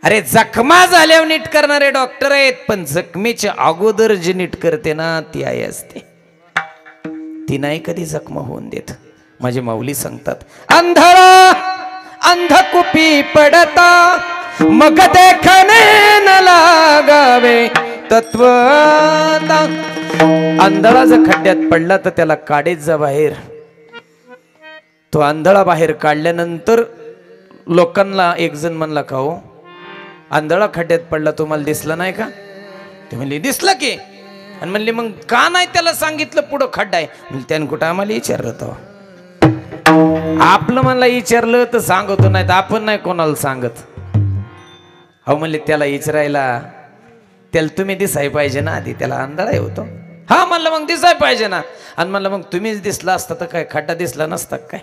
अरे जखमा झाल्यावर नीट करणारे डॉक्टर आहेत, पण जखमेच्या अगोदर जे नीट करते ना ती आई असते. ती नाही कधी जखमा होऊन देत. माझे माऊली सांगतात अंधारा अंधकुपी पडता मग देखणे न लागावे तत्वता. आंधळा जर खड्ड्यात पडला तर त्याला काढेच जा बाहेर. तो आंधळा बाहेर काढल्यानंतर लोकांना एक जण म्हणला का हो आंधळा खड्ड्यात पडला तुम्हाला दिसला नाही का? ते म्हणले दिसलं की. आणि म्हणले मग का नाही त्याला सांगितलं पुढं खड्डा आहे? म्हणजे त्यानं कुठं आम्हाला विचारलं तो. आपलं मला विचारलं तर सांगतो, नाही तर आपण नाही कोणाला सांगत. अहो म्हणले त्याला विचारायला त्याला तुम्ही दिसाय पाहिजे ना आधी, त्याला आंधळा होतो. हा म्हणलं मग दिसाय पाहिजे ना. आणि म्हणलं मग तुम्हीच दिसला असता तर काय खड्डा दिसला नसता काय?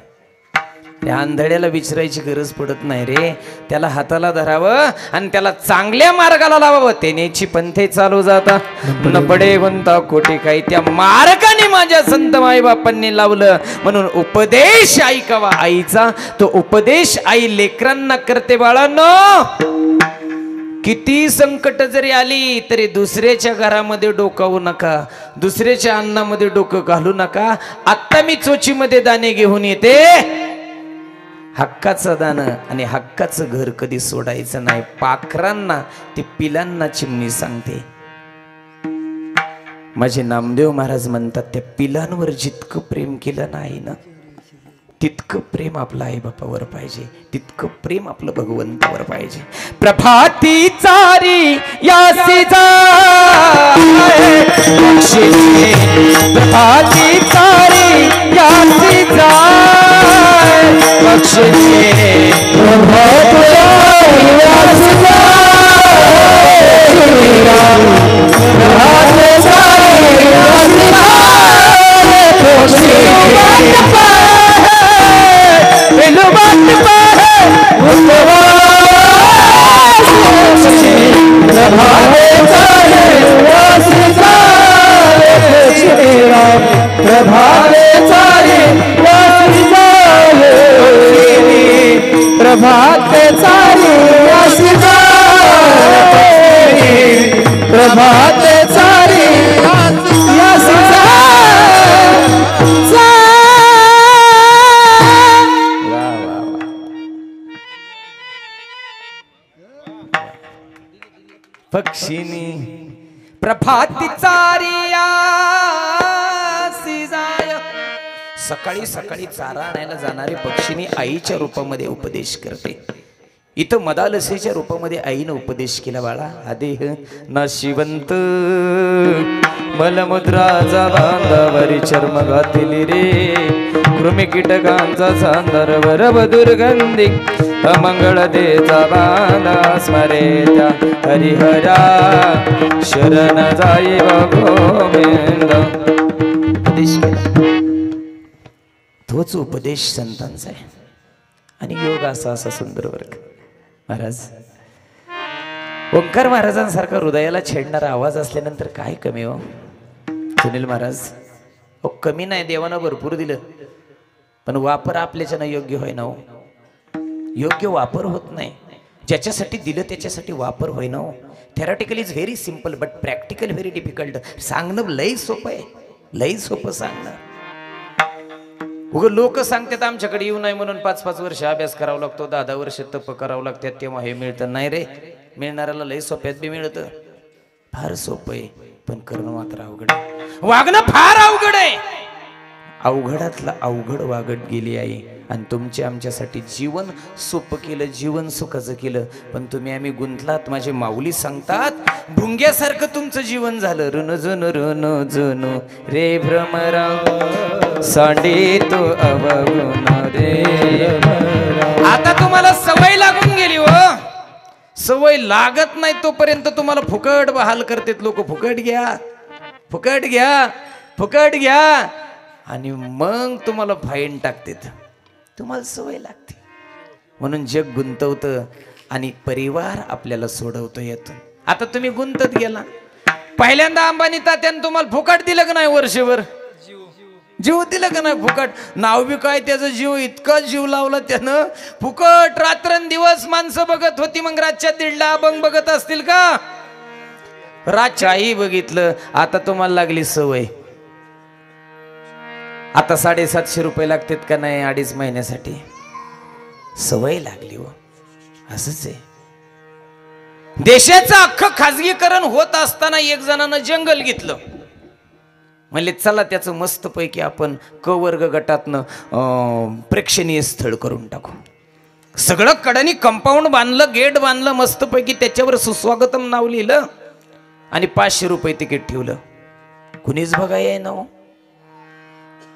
त्या आंधळ्याला विचारायची गरज पडत नाही रे. त्याला हाताला धरावं आणि त्याला चांगल्या मार्गाला लावावं, तेनेची पंथे चालू जाता न पडे वंता कोटी काही. त्या मार्गाने माझ्या संत माई बापांनी लावलं. म्हणून उपदेश ऐकावा आईचा. तो उपदेश आई लेकरांना करते. बाळांनो किती संकट जरी आली तरी दुसऱ्याच्या घरामध्ये डोकावू नका, दुसऱ्याच्या अन्नामध्ये डोकं घालू नका. आत्ता मी चोचीमध्ये दाणे घेऊन येते, हक्काचं दाणं आणि हक्काचं घर कधी सोडायचं नाही. पाखरांना ते पिलांना चिमणी सांगते. माझे नामदेव महाराज म्हणतात त्या पिलांवर जितकं प्रेम केलं नाही ना तितकं प्रेम आपलं आई बापावर पाहिजे, तितकं प्रेम आपलं भगवंतावर पाहिजे. प्रभाती चारी यासी जाय बक्षिसे, प्रभाती चारी यासी जाय बक्षिसे, प्रभाती यासी जाय प्रभाती चारी यासी जाय बक्षिसे. प्रभाते चारी यासी जाय, प्रभाते चारी यासी जाय. पक्षिनी प्रभाती चारियासी जाय. सकाळी सकाळी चारा आणायला जाणारी पक्षिनी आईच्या रूपामध्ये उपदेश करते. इथं मदालसेच्या रूपामध्ये आईनं उपदेश केला. बाळा हा देह नाशिवंत मलमुद्राचा बांधावरी चर्म घातली रे, कृमी कीटकांचा सांदर्वर दुर्गंधी अमंगळ देचा बांधा स्मरे त्या हरिहरा शरण जाई गोविंद. उपदेश केला. तोच उपदेश संतांचा आहे. आणि योग असा सुंदर वर्ग. महाराज ओंकार महाराजांसारखा हृदयाला छेडणारा आवाज असल्यानंतर काय कमी हो सुनील महाराज. हो कमी नाही, देवानं भरपूर दिलं, पण वापर आपल्याच्यानं योग्य होय ना हो. योग्य वापर होत नाही. ज्याच्यासाठी दिलं त्याच्यासाठी वापर होय ना हो. Theoretical is very simple but practical very difficult. सांगणं लई सोपं आहे, लई सोपं सांगणं. उगं लोक सांगतात आमच्याकडे येऊ नये म्हणून 5-5 वर्ष अभ्यास करावा लागतो, 10-10 वर्ष तप करावं लागतात, तेव्हा हे मिळतं. नाही रे, मिळणाऱ्याला लई सोप्यात बी मिळतं. फार सोपं आहे, पण करणं मात्र अवघड आहे. वागणं फार अवघड आहे. अवघडातला अवघड वागत गेली आहे. आणि तुमचे आमच्यासाठी जीवन सोपं केलं, जीवन सुखाचं केलं, पण तुम्ही आम्ही गुंतलात. माझे माऊली सांगतात भुंग्यासारखं तुमचं जीवन झालं. ऋण जन रे भ्रमरा सांडे तो अवगुण रे. आता तुम्हाला सवय लागून गेली हो. सवय लागत नाही तोपर्यंत तुम्हाला फुकट बहाल करतात लोक. फुकट घ्या, फुकट घ्या, फुकट घ्या, आणि मग तुम्हाला फाईन टाकतात. तुम्हाला सवय लागते म्हणून जग गुंतवतं आणि परिवार आपल्याला सोडवतो यातून. आता तुम्ही गुंतत गेला. पहिल्यांदा अंबानी तात्यानं तुम्हाला फुकट दिलं का नाही? वर्षभर जीव दिलं का नाही? फुकट. नाव बी काय त्याचा जीव, इतका जीव लावला त्यानं. फुकट रात्रंदिवस माणसं बघत होती. मग रातच्या 1:30 अभंग बघत असतील का? रातच्याही बघितलं. आता तुम्हाला लागली सवय. आता 750 रुपये लागतात का नाही 2.5 महिन्यासाठी? सवय लागली हो. असंच आहे. देशाचं अख्खं खाजगीकरण होत असताना एक जणानं जंगल घेतलं. म्हणले चला त्याचं मस्तपैकी आपण क वर्ग गटातनं प्रेक्षणीय स्थळ करून टाकू. सगळं कडनी कंपाऊंड बांधलं, गेट बांधलं मस्तपैकी, त्याच्यावर सुस्वागतम नाव लिहिलं आणि 500 रुपये तिकीट ठेवलं. कुणीच बघा ये ना.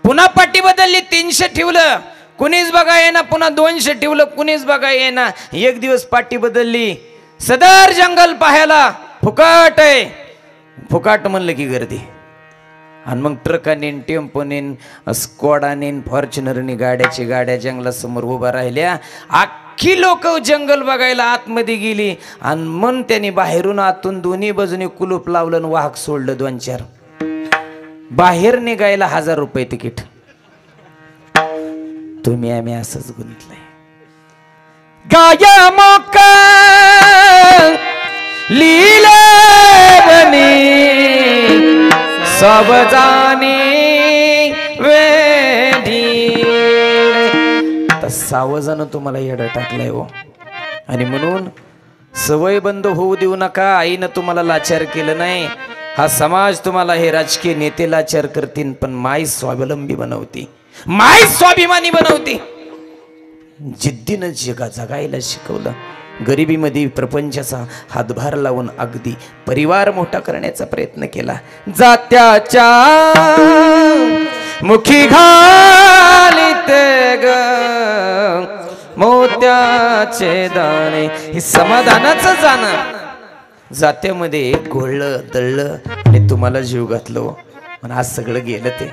पुन्हा पाटी बदलली, 300 ठेवलं. कुणीच बघा ये ना. पुन्हा 200 ठेवलं. कुणीच बघा ये ना. एक दिवस पाटी बदलली. सदर जंगल पाहायला फुकट आहे. फुकट म्हणलं की गर्दी. आणि मग ट्रकाने, टेम्पोने, स्क्वॉडाने, फॉर्च्युनरने गाड्या जंगलासमोर उभा राहिल्या. अख्खी लोक जंगल बघायला आतमध्ये गेली. आणि मग त्यांनी बाहेरून आतून दोन्ही बाजूने कुलूप लावलं आणि वाहक सोडलं 2-4. बाहेर निघायला 1000 रुपये तिकीट. तुम्ही आम्ही असंच गुंतलंय. गाया मोका लीले बनी सब जानी वेढी. आता 6 जण तुम्हाला येडं टाकलंय हो. आणि म्हणून सवय बंद होऊ देऊ नका. आईनं तुम्हाला लाचार केलं नाही. हा समाज तुम्हाला, हे राजकीय नेते लाचार करतील, पण माई स्वावलंबी बनवती. माय स्वाभिमानी बनवते. जिद्दीनं जगायला शिकवलं. गरिबीमध्ये प्रपंचाचा हातभार लावून अगदी परिवार मोठा करण्याचा प्रयत्न केला. जात्याच्या मुखी घालित ग मोत्याचे दाणे, हे समाधानाचं जाणं. जात्यामध्ये घोळलं दळलं आणि तुम्हाला जीव घातलो पण आज सगळं गेलं. ते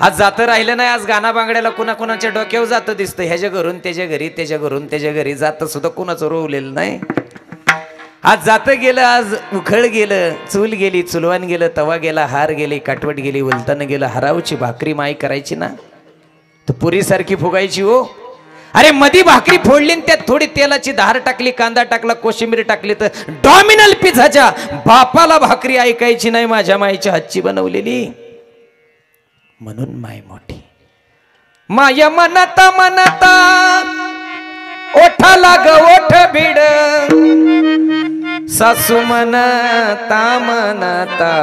आज जातं राहिलं नाही. आज गाणा बांगड्याला कुणाच्या डोक्यावर जातं दिसतं. ह्याच्या घरून त्याच्या घरी, त्याच्या घरून त्याच्या घरी जातं सुद्धा कुणाचं रोवलेलं नाही. आज जातं गेलं, आज उखळ गेलं, चूल गेली, चुलवान गेलं, तवा गेला, हार गेली, काटवट गेली, उलतानं गेलं. हरावची भाकरी माई करायची ना तर पुरीसारखी फुगायची हो. अरे मधी भाकरी फोडली आणि त्यात थोडी तेलाची धार टाकली, कांदा टाकला, कोशिंबीर टाकली तर डॉमिनल पिझ्झाच्या बापाला भाकरी ऐकायची नाही. माझ्या माईच्या हातची बनवलेली. म्हणून माय मोठी. माया मनता मनता ओठाला ग ओठ भिड, सासू मनता मनता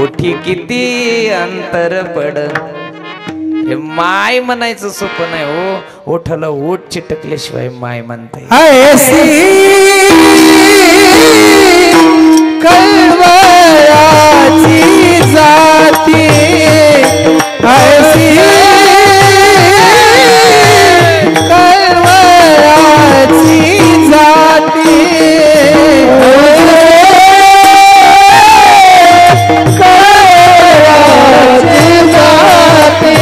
ओठी किती अंतर पड. माय म्हणायचं सोपं नाही हो. ओठाला ओठ चिटकल्याशिवाय माय म्हणता कळवळाची जाती, ऐसी कळवळाची जाती, कळवळाची जाती,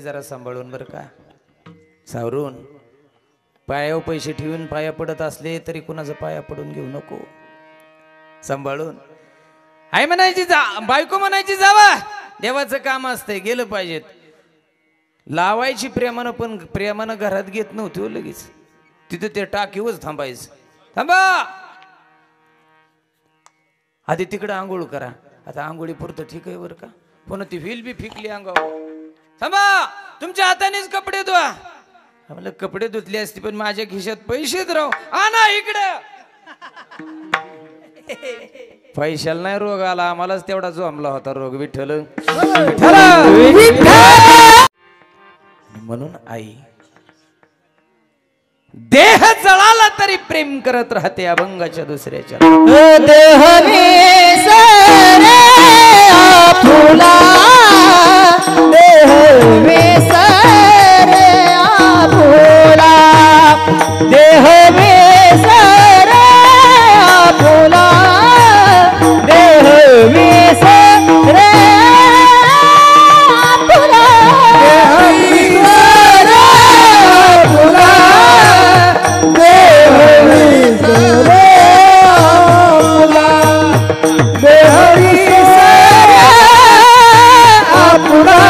जरा सांभाळून बरं का. सावरून पायावर पैसे ठेवून पाया पडत असले तरी कुणाचा पाया पडून घेऊ नको. सांभाळून. आई म्हणायची जा, बायको म्हणायची जावा, देवाचं काम असतंय गेलं पाहिजेत. लावायची प्रेमानं पण प्रेमानं घरात घेत नव्हती हो लगेच. तिथं ते टाकीवच थांबायचं. थांबा आधी तिकडं आंघोळ करा. आता आंघोळी पुरतं ठीक आहे बरं का. पुन्हा ती व्हील बी फिकली अंगावर. थांबा तुमच्या हातानेच कपडे धुवा. म्हणलं कपडे धुतले असते पण माझ्या खिशात पैसेच राव. आणा इकडं. पैशाला नाही रोग आला, आम्हालाच तेवढा जमला होता रोग. विठ्ठल म्हणून आई देह जळाला तरी प्रेम करत राहते अभंगाच्या दुसऱ्याच्या. देह फुला देह वेसरे फुला, देह वेसरे फुला, देह वेसरे फुला, देह वेसरे फुला, देह वेसरे फुला, देह वेसरे फुला,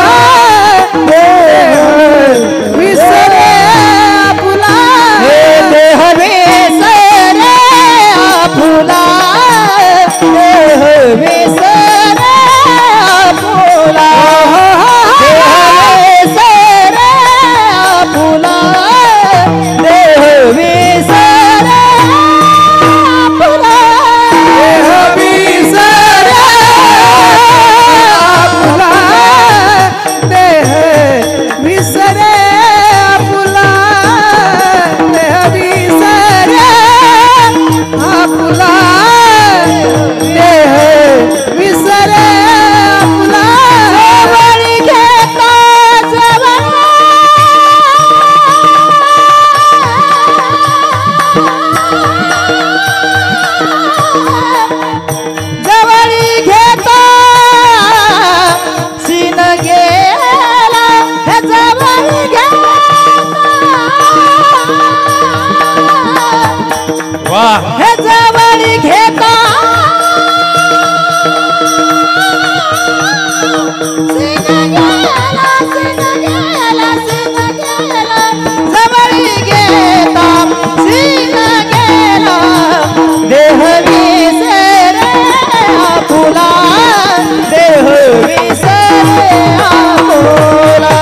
हे जवळ घेता जवळ घेता सीन गेला देह विसरे आपुला देह विसरे आपुला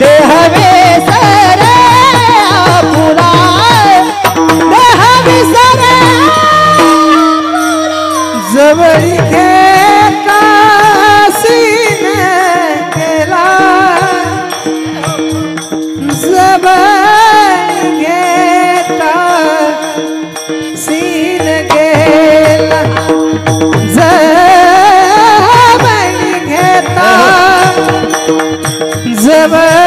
देह विसरे आपुला देह विसरे जवळ घेता सीन गेला जवळ घेता सीन गेला जवळ घेता जवळ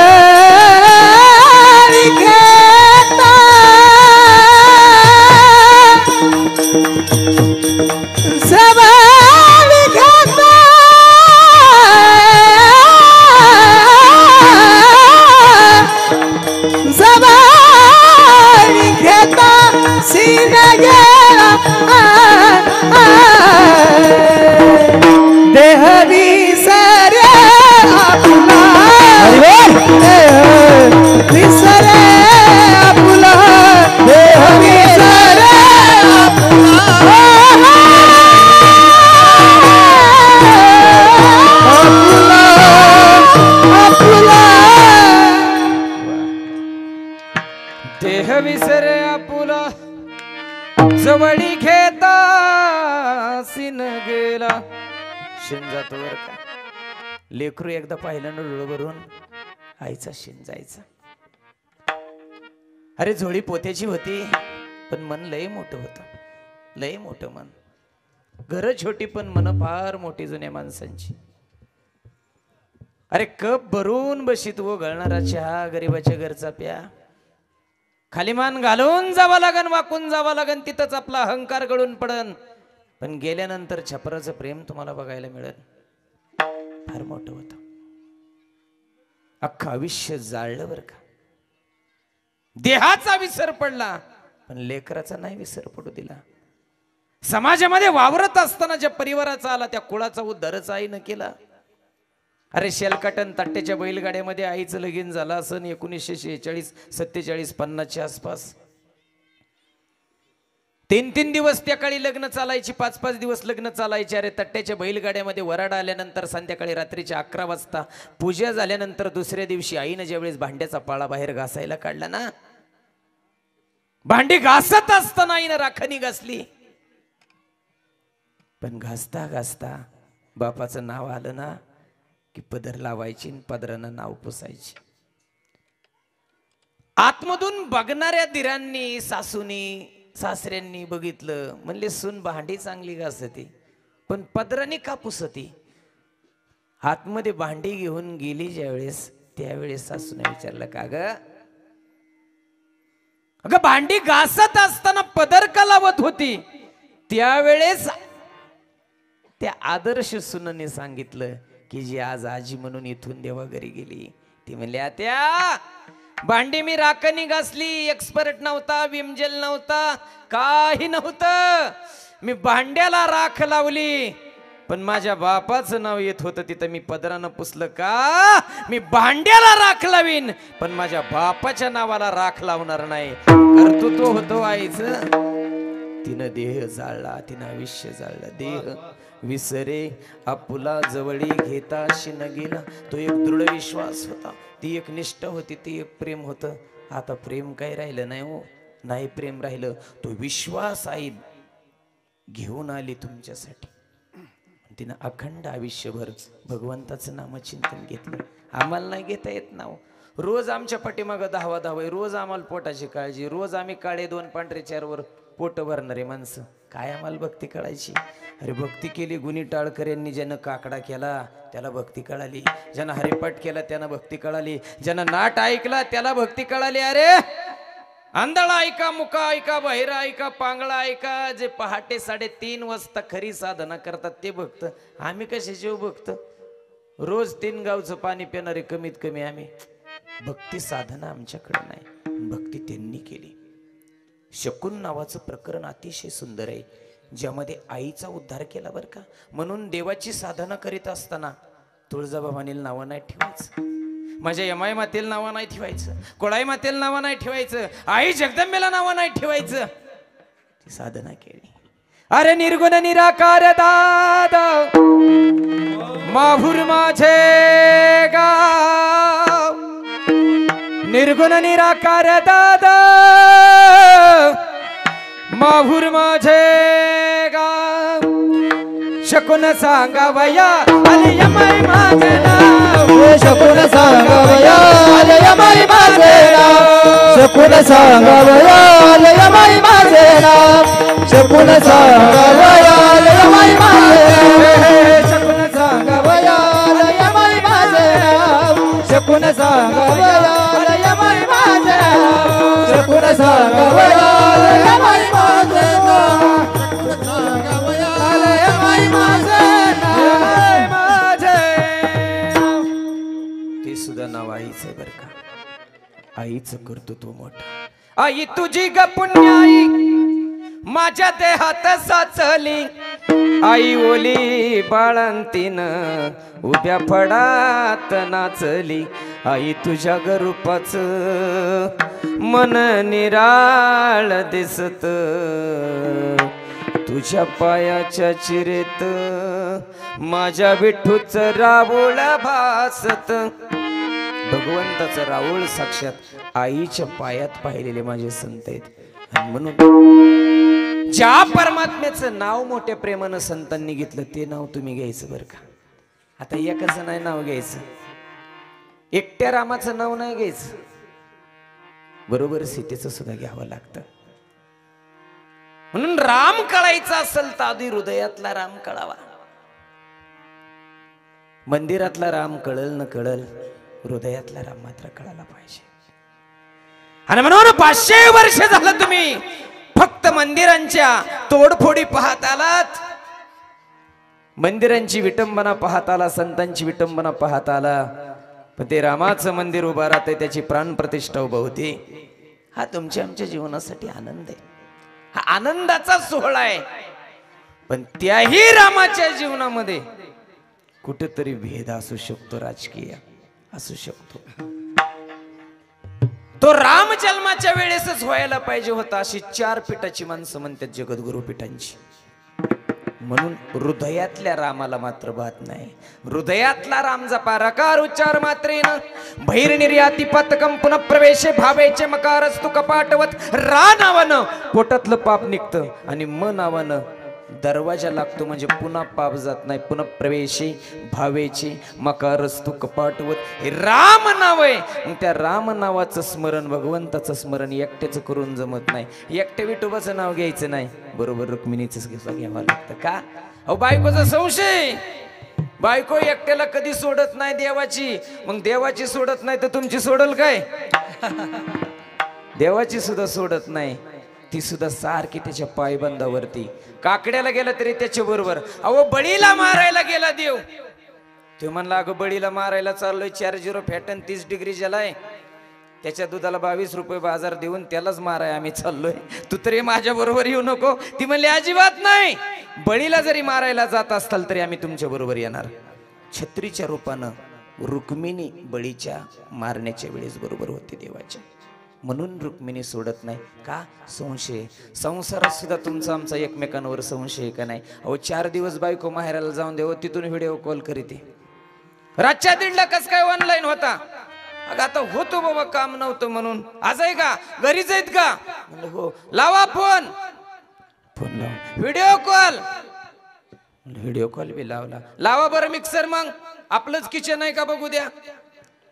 घेता जवळ घेता जवळ घेता सीन गेला देह विसरे आपुला देह विसरे आपुला देह विसरे आपुला आपुला देह विसरे आपुला जवळी घेता सीन गेला. शिन जातो बर का. लेकरू एकदा पाहिलं ना डोळं भरून आईचा शिन जायचा. अरे झोळी पोत्याची होती पण मन लय मोठं होतं, लय मोठं मन. घर छोटी पण मन फार मोठी जुन्या माणसांची. अरे कप भरून बशीत व गळणारा चहा गरीबाच्या घरचा प्या. खाली मान घालून जावा लागन, वाकून जावा लागन, तिथंच आपला अहंकार गळून पडन. पण गेल्यानंतर छपराचं प्रेम तुम्हाला बघायला मिळेल. फार मोठं होतं. अख्खं आयुष्य जाळलं बर का. देहाचा विसर पडला पण लेकराचा नाही विसर पडू दिला. समाजामध्ये वावरत असताना ज्या परिवाराचा आला त्या कुळाचा उद्धारच आईनं केला. अरे शेलकाटन तट्ट्याच्या बैलगाड्यामध्ये आईचं लगीन झालं असं 1946, 47, 50च्या आसपास. 3-3 दिवस त्या काळी लग्न चालायची, 5-5 दिवस लग्न चालायचे. अरे तट्ट्याच्या बैलगाड्यामध्ये वराडा आल्यानंतर संध्याकाळी रात्रीच्या 11 वाजता पूजा झाल्यानंतर दुसऱ्या दिवशी आईनं ज्यावेळेस भांड्याचा पाळा बाहेर घासायला काढला ना, भांडी घासत असताना आईनं राखणी घासली. पण घासता घासता बापाचं नाव आलं ना की पदर लावायची, पदरानं नाव पुसायची. आतमधून बघणाऱ्या दिरांनी, सासूनी, सासऱ्यांनी बघितलं, म्हणले सून भांडी चांगली घासते पण पदराने का पुसती. आतमध्ये भांडी घेऊन गेली ज्यावेळेस त्यावेळेस सासूने विचारलं, का ग अगं भांडी घासत असताना पदर का लावत होती. त्यावेळेस त्या आदर्श सुनेने सांगितलं की जी आज आजी म्हणून इथून देवा घरी गेली, ती म्हणली आत्या भांडी मी राखणी घासली, एक्सपर्ट नव्हता, विमजेल नव्हता, काही नव्हतं. मी भांड्याला राख लावली पण माझ्या बापाचं नाव येत होतं तिथं मी पदरानं पुसलं का. मी भांड्याला राख लावीन पण माझ्या बापाच्या नावाला राख लावणार नाही. कर्तृत्व होतो आईचं. तिनं देह जाळला, तिनं आयुष्य जाळलं. देह विसरे आपुला जवळी घेता शिन गेला. तो एक दृढ विश्वास होता, ती एक निष्ठा होती, ती एक प्रेम होतं. आता प्रेम काही राहिलं नाही हो, नाही प्रेम राहिलं. तो विश्वास आई घेऊन आली तुमच्यासाठी. तिनं अखंड आयुष्यभर भगवंताचं नामचिंतन घेतलं. आम्हाला नाही घेता येत नाव. रोज आमच्या पाठीमागं धावा धावाय, रोज आम्हाला पोटाची काळजी, रोज आम्ही काळे 2 पांढरे 4 वर पोट भरणारे माणसं. काय आम्हाला भक्ती कळायची. अरे भक्ती केली गुणी टाळकर यांनी. ज्यानं काकडा केला त्याला भक्ती कळाली, ज्यानं हरिपाठ केला त्यानं भक्ती कळाली, ज्यानं नाट ऐकला त्याला भक्ती कळाली. अरे आंधळा ऐका, मुका ऐका, बहिरा ऐका, पांगळा ऐका, जे पहाटे 3:30 वाजता खरी साधना करतात ते भक्त. आम्ही कशाचे भक्त. रोज 3 गावचं पाणी पिणारे कमीत कमी आम्ही. भक्ती साधना आमच्याकडे नाही, भक्ती त्यांनी केली. शकुन नावाचं प्रकरण अतिशय सुंदर आहे, ज्यामध्ये आईचा उद्धार केला बरं का. म्हणून देवाची साधना करीत असताना तुळजाभवानीला नावं नाही ठेवायचं, माझ्या यमाई मातेला नावं नाही ठेवायचं, कोळाई मातेला नावं नाही ठेवायचं, आई जगदंबेला नावं नाही ठेवायचं. ती साधना केली. अरे निर्गुण निराकार दादा माहुर माझे गाव, निर्गुण निराकार दादा माहुर माझे गाव. शकुन सांगावया आले यमाई माझे नाव, शकुन सांगावया आले यमाई माझे नाव, शकुन सांगावया आले यमाई माझे नाव, शकुन सांगावया आले यमाई माझे नाव, शकुन सांगावया आले यमाई माझे नाव, शकुन सांगावया आले यमाई माझे नाव, शकुन सांगावया आले यमाई माझे नाव, आले यमाई माझे नाव. ते सुद्धा नाव आईचं बर का. आईचं कर्तृत्व मोठा. आई तुझी ग पुण्याई माझ्या देहात साचली, आई ओली बाळंतीन उभ्या फडात नाचली. आई तुझ्या ग रूपाच मन निराळ दिसत, तुझ्या पायाच्या चिरेत माझ्या विठूच रावळ भासत. भगवंताचं रावळ साक्षात आईच्या पायात पाहिलेले माझे संत आहेत. आणि म्हणून ज्या परमात्म्याचं नाव मोठ्या प्रेमानं संतांनी घेतलं ते नाव तुम्ही घ्यायचं बरं का. आता एकच नाही नाव घ्यायचं, एकट्या रामाचं नाव नाही घ्यायचं, बरोबर सीतेचं सुद्धा घ्यावं लागतं. म्हणून राम कळायचा असेल तर आधी हृदयातला राम कळावा. मंदिरातला राम कळल न कळल, हृदयातला राम मात्र कळायला पाहिजे. आणि म्हणून 500 वर्ष झालं तुम्ही फक्त मंदिरांच्या तोडफोडी पाहत आलात, मंदिरांची विटंबना पाहत आला, संतांची विटंबना पाहत आला. पण ते रामाचं मंदिर उभा राहते, त्याची प्राणप्रतिष्ठा उभा होती. हा तुमच्या आमच्या जीवनासाठी आनंद आहे, हा आनंदाचा सोहळा आहे. पण त्याही रामाच्या जीवनामध्ये कुठेतरी भेद असू शकतो, राजकीय असू शकतो. तो राम जन्माच्या वेळेसच व्हायला पाहिजे होता, अशी 4 पीठाची माणसं म्हणतात जगद्गुरु पीठांची. म्हणून हृदयातल्या रामाला मात्र बात नाही. हृदयातला राम जपा, रकार उच्चार मात्रेन भैर निर्याती पतकम पुनः प्रवेशे भावेचे मकारस्तु कपाटवत. रा नावानं पोटातलं पाप निघतं आणि म नावानं दरवाजा लागतो, म्हणजे पुन्हा पाप जात नाही. पुन्हा प्रवेशे भावेचे मकारस्तु कपाटवत, हे राम नाव आहे. मग त्या राम नावाचं स्मरण, भगवंताचं स्मरण एकट्याचं करून जमत नाही. एकट्या विठोबाचं नाव घ्यायचं नाही, बरोबर रुक्मिणीच घ्यावं लागतं. का अहो बायकोचा संशय, बायको एकट्याला कधी सोडत नाही देवाची. मग देवाची सोडत नाही तर तुमची सोडल काय? देवाची सुद्धा सोडत नाही, ती सुद्धा सारखी त्याच्या पायबंदावरती. काकड्याला गेला तरी त्याच्या बरोबर. अहो बळीला मारायला गेला देव, तो म्हणला अगं बळीला मारायला चाललोय, 40 फॅटन 30 डिग्री जलाय, त्याच्या दुधाला 22 रुपये बाजार देऊन त्यालाच माराय आम्ही चाललोय, तू तरी माझ्या बरोबर येऊ नको. ती म्हणली अजिबात नाही, बळीला जरी मारायला जात असताल तरी आम्ही तुमच्या बरोबर येणार. छत्रीच्या रूपानं रुक्मिणी बळीच्या मारण्याच्या वेळेस बरोबर होती देवाच्या. म्हणून रुक्मिणी सोडत नाही. का? संशय. संसारात सुद्धा तुमचा आमचा एकमेकांवर संशय का नाही? अहो 4 दिवस बायको माहेराला जाऊन देव, तिथून व्हिडिओ कॉल करीते. रातच्या 1:30 कस काय ऑनलाईन होता? अगं आता होतो बाबा, काम नव्हतं म्हणून. आज आहे का? घरीच आहेत का? म्हणलं हो. लावा फोन. फोन लावा. Video call. व्हिडिओ कॉल बी लावला. लावा बरं मिक्सर, मग आपलंच किचन आहे का बघू द्या.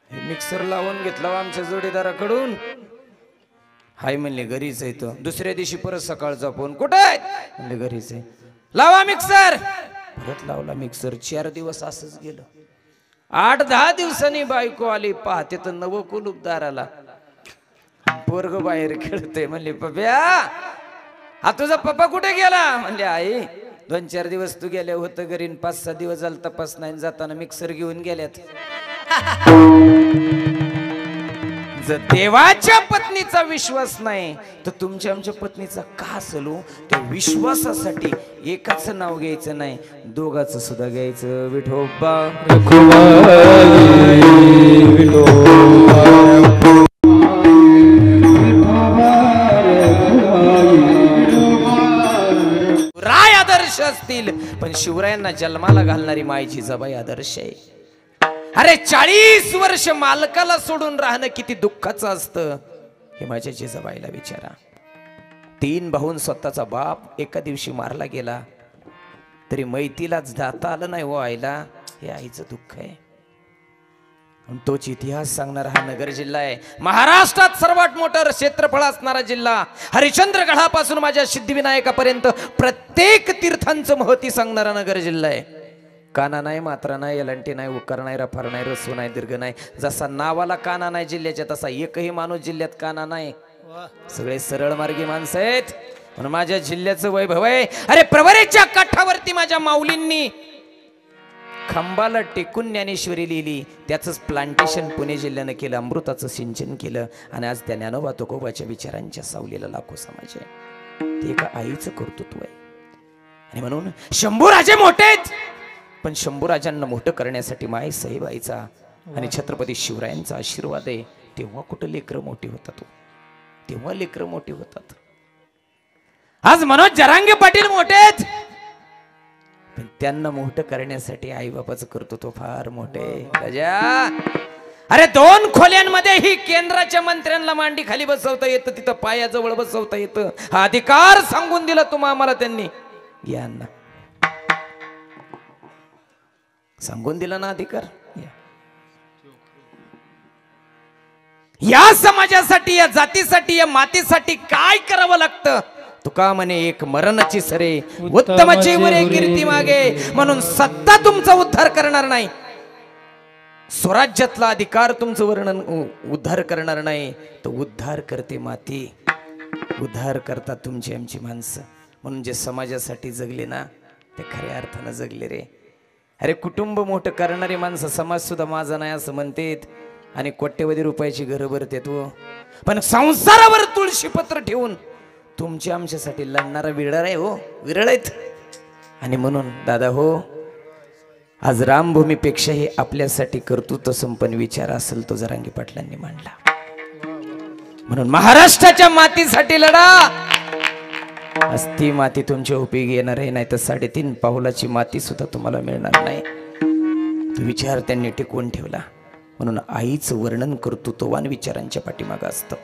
मिक्सर लावून घेतला आमच्या जोडीदाराकडून. हाय म्हणले घरीच आहे. तो दुसऱ्या दिवशी परत सकाळचा फोन, कुठे आहे म्हणले घरीच आहे. लावा मिक्सर. परत लावला मिक्सर. 4 दिवस असंच गेलं. 8-10 दिवसांनी बायको आली. पाहते तर नवं कुलूप दाराला. पोरग बाहेर खेळते. म्हणले पप्या हा तुझा पप्पा कुठे गेला? म्हणले आई 2-4 दिवस तू गेले होतं घरी, 5-6 दिवस झालं तपास नाही, जाताना मिक्सर घेऊन गेल्यात. जर देवाच्या पत्नीचा विश्वास नाही तर तुमच्या आमच्या पत्नीचा का असलो? त्या विश्वासासाठी एकाच नाव घ्यायचं नाही, दोघांचं सुद्धा घ्यायचं. विठोबा राय आदर्श असतील पण शिवरायांना जन्माला घालणारी माय जिजाबाई आदर्श आहे. अरे 40 वर्ष मालकाला सोडून राहणं किती दुःखाचं असतं हे माझ्या जिजाबाईला विचारा. 3 भाऊन स्वतःचा बाप एका दिवशी मारला गेला तरी मैतीलाच जाता आलं नाही हो आईला. हे आईचं दुःख आहे. तोच इतिहास सांगणारा हा नगर जिल्हा आहे. महाराष्ट्रात सर्वात मोठा क्षेत्रफळ असणारा जिल्हा. हरिश्चंद्रगडापासून माझ्या सिद्धिविनायकापर्यंत प्रत्येक तीर्थांचं महती सांगणारा नगर जिल्हा आहे. काना नाही, मात्रा नाही, एलंटी नाही, उकार नाही, रफार नाही, रसू नाही, दीर्घ नाही. जसा नावाला काना नाही जिल्ह्याच्या तसा एकही माणूस जिल्ह्यात काना नाही. सगळे सरळ मार्गी माणसं आहेत म्हणून माझ्या जिल्ह्याचं वैभव आहे. अरे प्रवरेच्या काठावरती माझ्या माऊलींनी खांबाला टेकून ज्ञानेश्वरी लिहिली. त्याचंच प्लांटेशन पुणे जिल्ह्यानं केलं, अमृताचं सिंचन केलं आणि आज त्या ज्ञानोबा तुकोबाच्या विचारांच्या सावलीला लाखो समाज आहे. ते एका आईचं कर्तृत्व आहे. आणि म्हणून शंभूराजे मोठे आहेत पण शंभूराजांना मोठं करण्यासाठी माय सईबाईचा आणि छत्रपती शिवरायांचा आशीर्वाद आहे. तेव्हा कुठं लेकरं मोठी होतात, तेव्हा लेकरं मोठी होतात. आज मनोज जरांगे पाटील मोठे आहेत पण त्यांना मोठं करण्यासाठी आई बापाचं कर्तृत्व फार मोठे. अरे 2 खोल्यांमध्ये ही केंद्राच्या मंत्र्यांना मांडी खाली बसवता येतं, तिथं पायाजवळ बसवता येतं. हा अधिकार सांगून दिला तुम्हा आम्हाला त्यांनी. यांना सांगून दिला ना अधिकार. या समाजासाठी, या जातीसाठी, या मातीसाठी काय करावं लागतं? तुका म्हणे एक मरणाची सरे उत्तमाची वरे कीर्ती मागे. म्हणून सत्ता तुमचा उद्धार करणार नाही, स्वराज्यातला अधिकार तुमचं वर्णन उद्धार करणार नाही, तो उद्धार करते माती, उद्धार करतात तुमची आमची माणसं. म्हणून जे समाजासाठी जगले ना ते खऱ्या अर्थानं जगले रे. अरे कुटुंब मोठं करणारी माणसं समाज सुद्धा माझा नाही असं म्हणतेत आणि कोट्यवधी रुपयाची घरं भरतेत हो. पण संसारावर तुळशीपत्र ठेवून तुमच्या आमच्यासाठी लढणारा विरळ आहे हो, विरळ आहेत. आणि म्हणून दादा हो, आज रामभूमीपेक्षाही आपल्यासाठी कर्तृत्व संपन्न विचार असेल तो जरांगे पाटलांनी मांडला. म्हणून महाराष्ट्राच्या मातीसाठी लढा. आज ती माती तुमच्या उपयोगी येणार आहे, नाही तर 3.5 पाऊलाची माती सुद्धा तुम्हाला मिळणार नाही. तो विचार त्यांनी टिकवून ठेवला. म्हणून आईचं वर्णन कर्तृत्ववान विचारांच्या पाठीमागं असतं.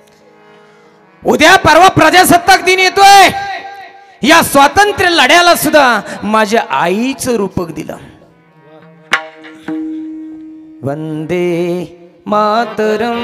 उद्या परवा प्रजासत्ताक दिन येतोय. या स्वातंत्र्य लढ्याला सुद्धा माझ्या आईचं रूपक दिलं. वंदे मातरम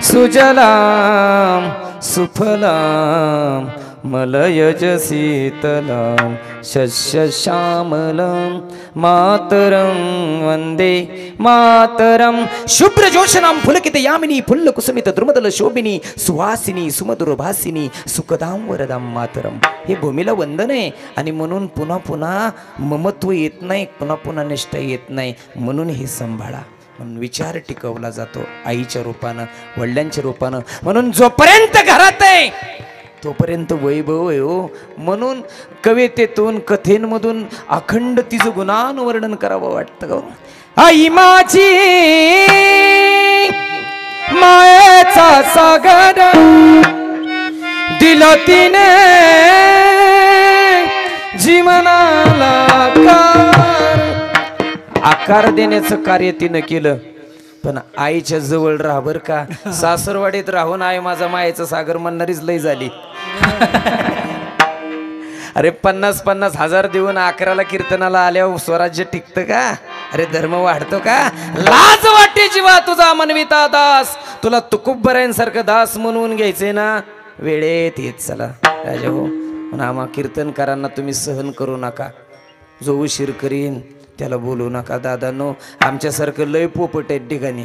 सुजलाम सुफलाम मलयज शीतलाम शस्य श्यामलम मातरम वंदे मातरम. शुभ्र जोशनाम फुलकित यामिनी फुल्ल कुसुमित द्रुमदल शोभिनी सुहासिनी सुमधुर भासिनी सुखदाम वरदाम मातरम. हे भूमीला वंदन आहे. आणि म्हणून पुन्हा पुन्हा ममत्व येत नाही, पुन्हा पुन्हा निष्ठा येत नाही. म्हणून हे सांभाळा. म्हणून विचार टिकवला जातो आईच्या रूपानं, वडिलांच्या रूपानं. म्हणून जोपर्यंत घरात आहे तोपर्यंत वैभव आहे हो. म्हणून कवितेतून कथेंमधून अखंड तिचं गुणानुवर्णन करावं वाटतं. आई माझी मायेचा सागर दिला तिने जीवनाला आकार देण्याचं कार्य तिनं केलं. पण आईच्या जवळ राहा बर का. सासरवाडीत राहून आई माझा मायेचं सागर म्हणणारीच लई झाली. अरे 50-50 हजार देऊन 11ला कीर्तनाला आल्यावर स्वराज्य टिकतं का? अरे धर्म वाढतो का? लाज वाटे जीवा तुझा मनविता दास. तुला तुकुबरायांसारखं दास म्हणून घ्यायचंय ना, वेळेत येत चला राजा हो. म्हणून आम्हा कीर्तनकारांना तुम्ही सहन करू नका. जो उशीर करीन त्याला बोलू नका. दादांनो, आमच्यासारखं लय पोपट आहेत ठिकाणी,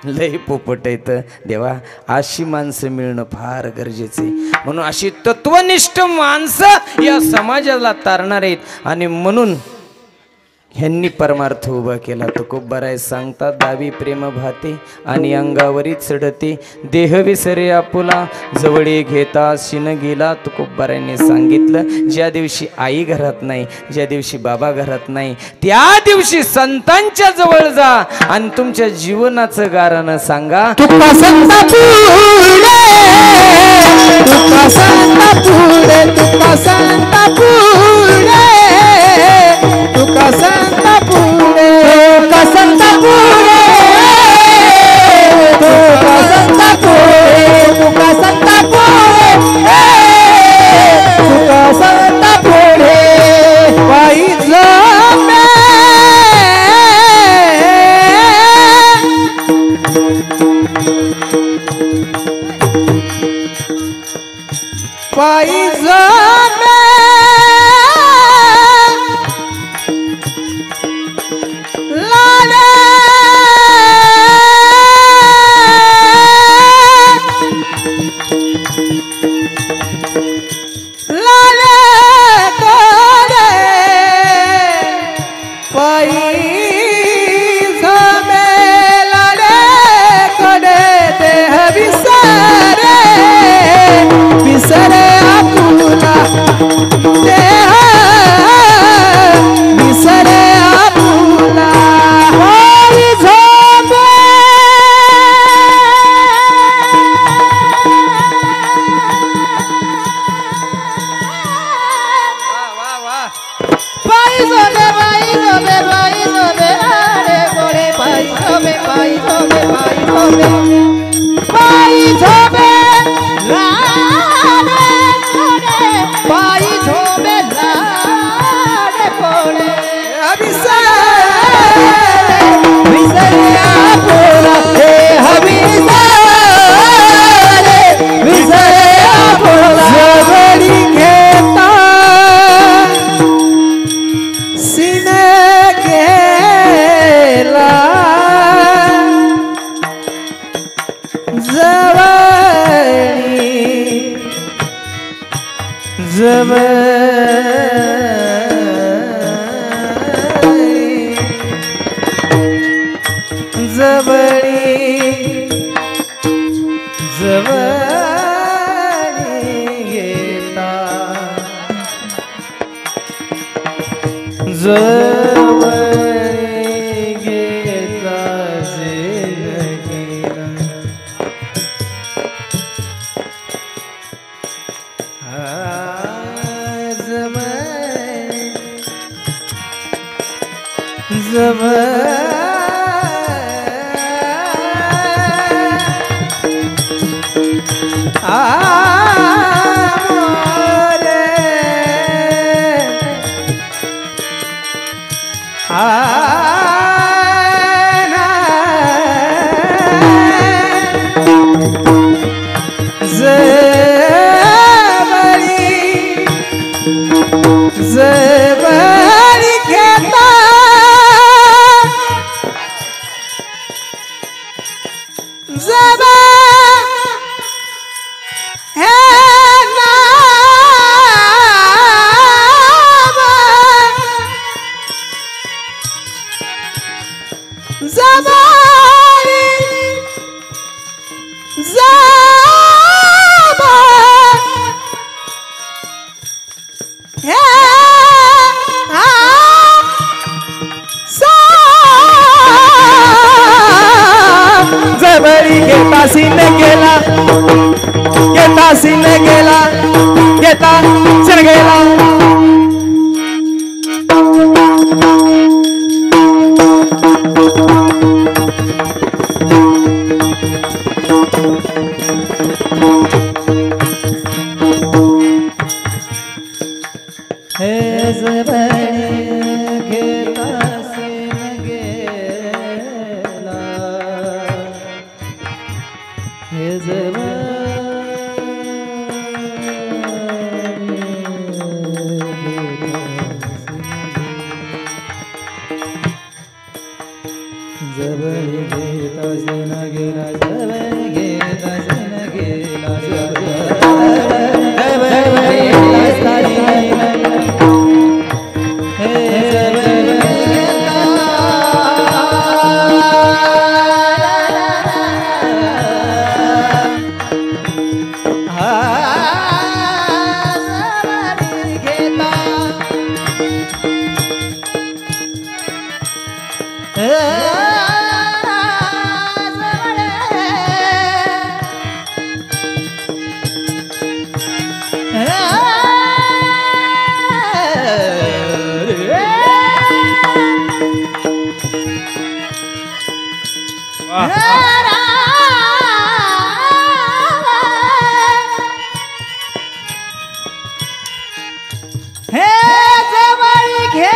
लय पोपट आहेत. देवा अशी माणसं मिळणं फार गरजेचं आहे. म्हणून अशी तत्वनिष्ठ माणसं या समाजाला तारणार आहेत. आणि म्हणून ह्यांनी परमार्थ उभा केला. तुकोबाराय सांगतात दावी प्रेम भाते आणि अंगावरी चढते देह विसरे आपुला जवळे घेता शिन गेला. तुकोबारायने सांगितलं ज्या दिवशी आई घरात नाही, ज्या दिवशी बाबा घरात नाही, त्या दिवशी संतांच्या जवळ जा आणि तुमच्या जीवनाचं गाणं सांगा. तुका संता पुढे, तुका संता पुढे, तुका संता पुढे, तुका संता पुढे, तुका संता पुढे, तुका संता पुढे, तुका संता पुढे, तुका संता पुढे पायी जमे पायी जमे लाले लाले कडे पायी जमे लाले कडे देह विसरे विसरे आपुला देह विसरे आपुला होई झोपे पायी झोपे पायी झोपे पायी झोपे रे गोरे पायी झोपे पायी झोपे पायी झोपे पायी झोपे पायी झोपे लाडे कोडे विसरे आपुला हे विसरे आपुला जवळी घेता सिने गेला जवळी घेता जवळी घेता जवळी घेता सीने गेला घेता सीने गेला घेता चल गेला हे जवळ घे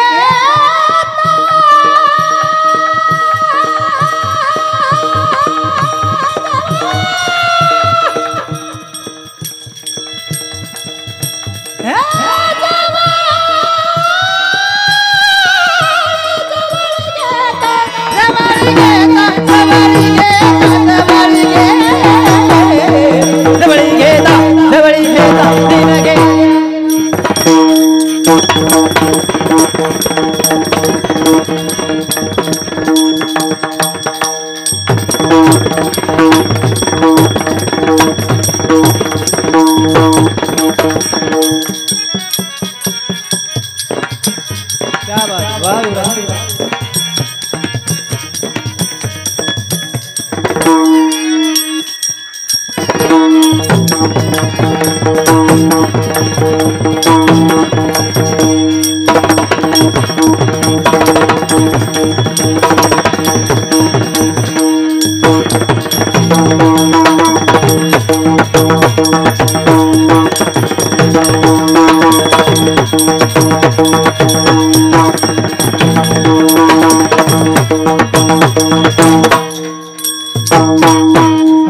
क्या बात वाह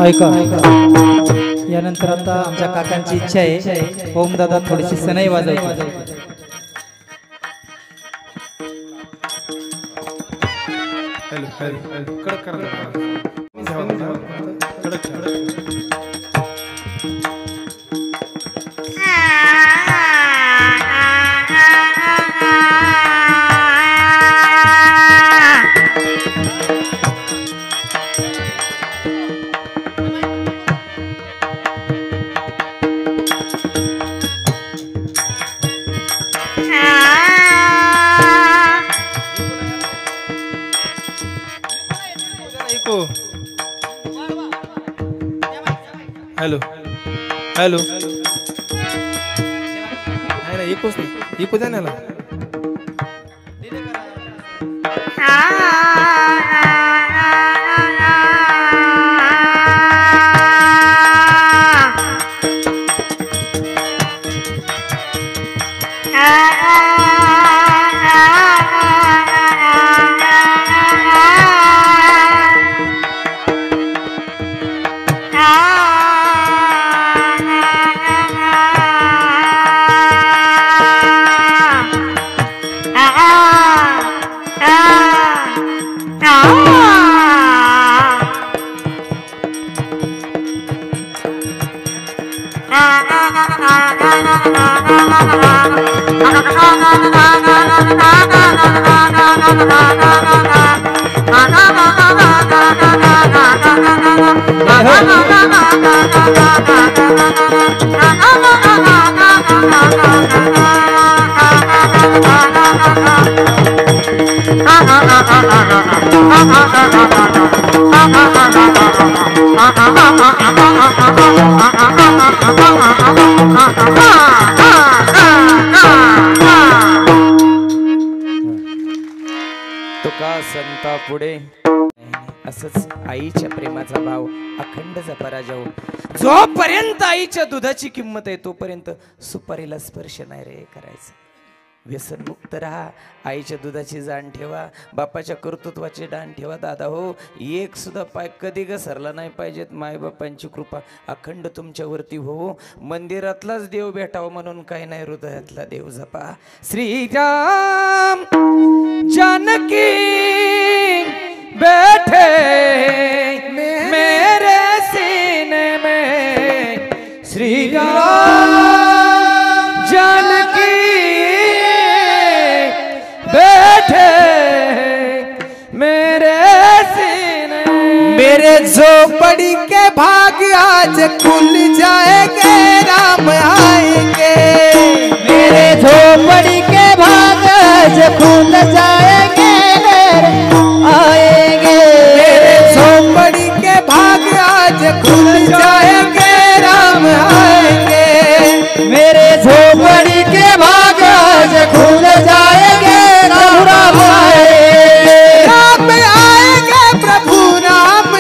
ऐका यानंतर आता आमच्या काकांची इच्छा आहे ओम दादा थोडीशी सनई वाजवतो हॅलो हॅलो नाही एकूच नाही एकू द्या ना तुका संता पुढे असंच आईच्या प्रेमाचा भाव अखंड जपरा जाऊ जोपर्यंत आईच्या दुधाची किंमत आहे तोपर्यंत सुपारीला स्पर्श नाही रे करायचं व्यसन मुक्त राहा आईच्या दुधाची जाण ठेवा बापाच्या कर्तृत्वाची दान ठेवा दादा हो एक सुद्धा पाय कधी घसरला नाही पाहिजेत मायबापांची कृपा अखंड तुमच्यावरती हो मंदिरातलाच देव भेटावा म्हणून काही नाही हृदयातला देव जपा श्रीराम जानकी बैठे मेरे सीने में श्री राम जानकी बैठे मेरे सीने मेरे झोपड़ी के भाग आज खुल जाएंगे राम आएंगे मेरे झोपड़ी के भाग आज खुल जाएंगे आएंगे मेरे झोपड़ी के भाग आज खुल जाएंगे राम आएंगे मेरे झोपड़ी के भाग आज खुल जाएंगे राम आएंगे राम आएंगे प्रभु राम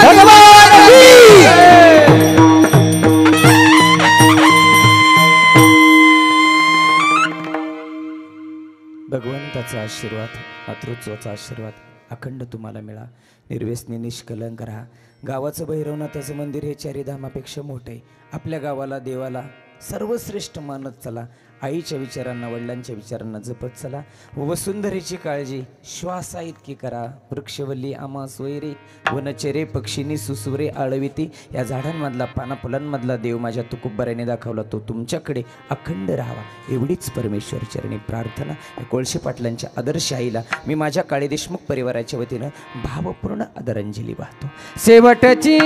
भगवान की भगवंताचा आशीर्वाद, मातृत्वाचा आशीर्वाद अखंड तुम्हाला मिळा. निर्व्यसनी निष्कलंक राहा. गावाचं भैरवनाथाचं मंदिर हे चारीधामापेक्षा मोठं आहे. आपल्या गावाला, देवाला सर्वश्रेष्ठ मानत चला. आईच्या विचारांना, वडिलांच्या विचारांना जपत चला. वसुंधरेची काळजी श्वासा इतकी करा. वृक्षवल्ली आमास वैरी, वनचरे पक्षीनी सुसुरे आळविती. या झाडांमधला, पानाफुलांमधला देव माझ्या तुकुब्बाऱ्याने दाखवला, तो तुमच्याकडे अखंड राहावा एवढीच परमेश्वर चरणी प्रार्थना. कोळशे पाटलांच्या आदर्श आईला मी माझ्या काळे देशमुख परिवाराच्या वतीनं भावपूर्ण आदरांजली वाहतो. शेवटची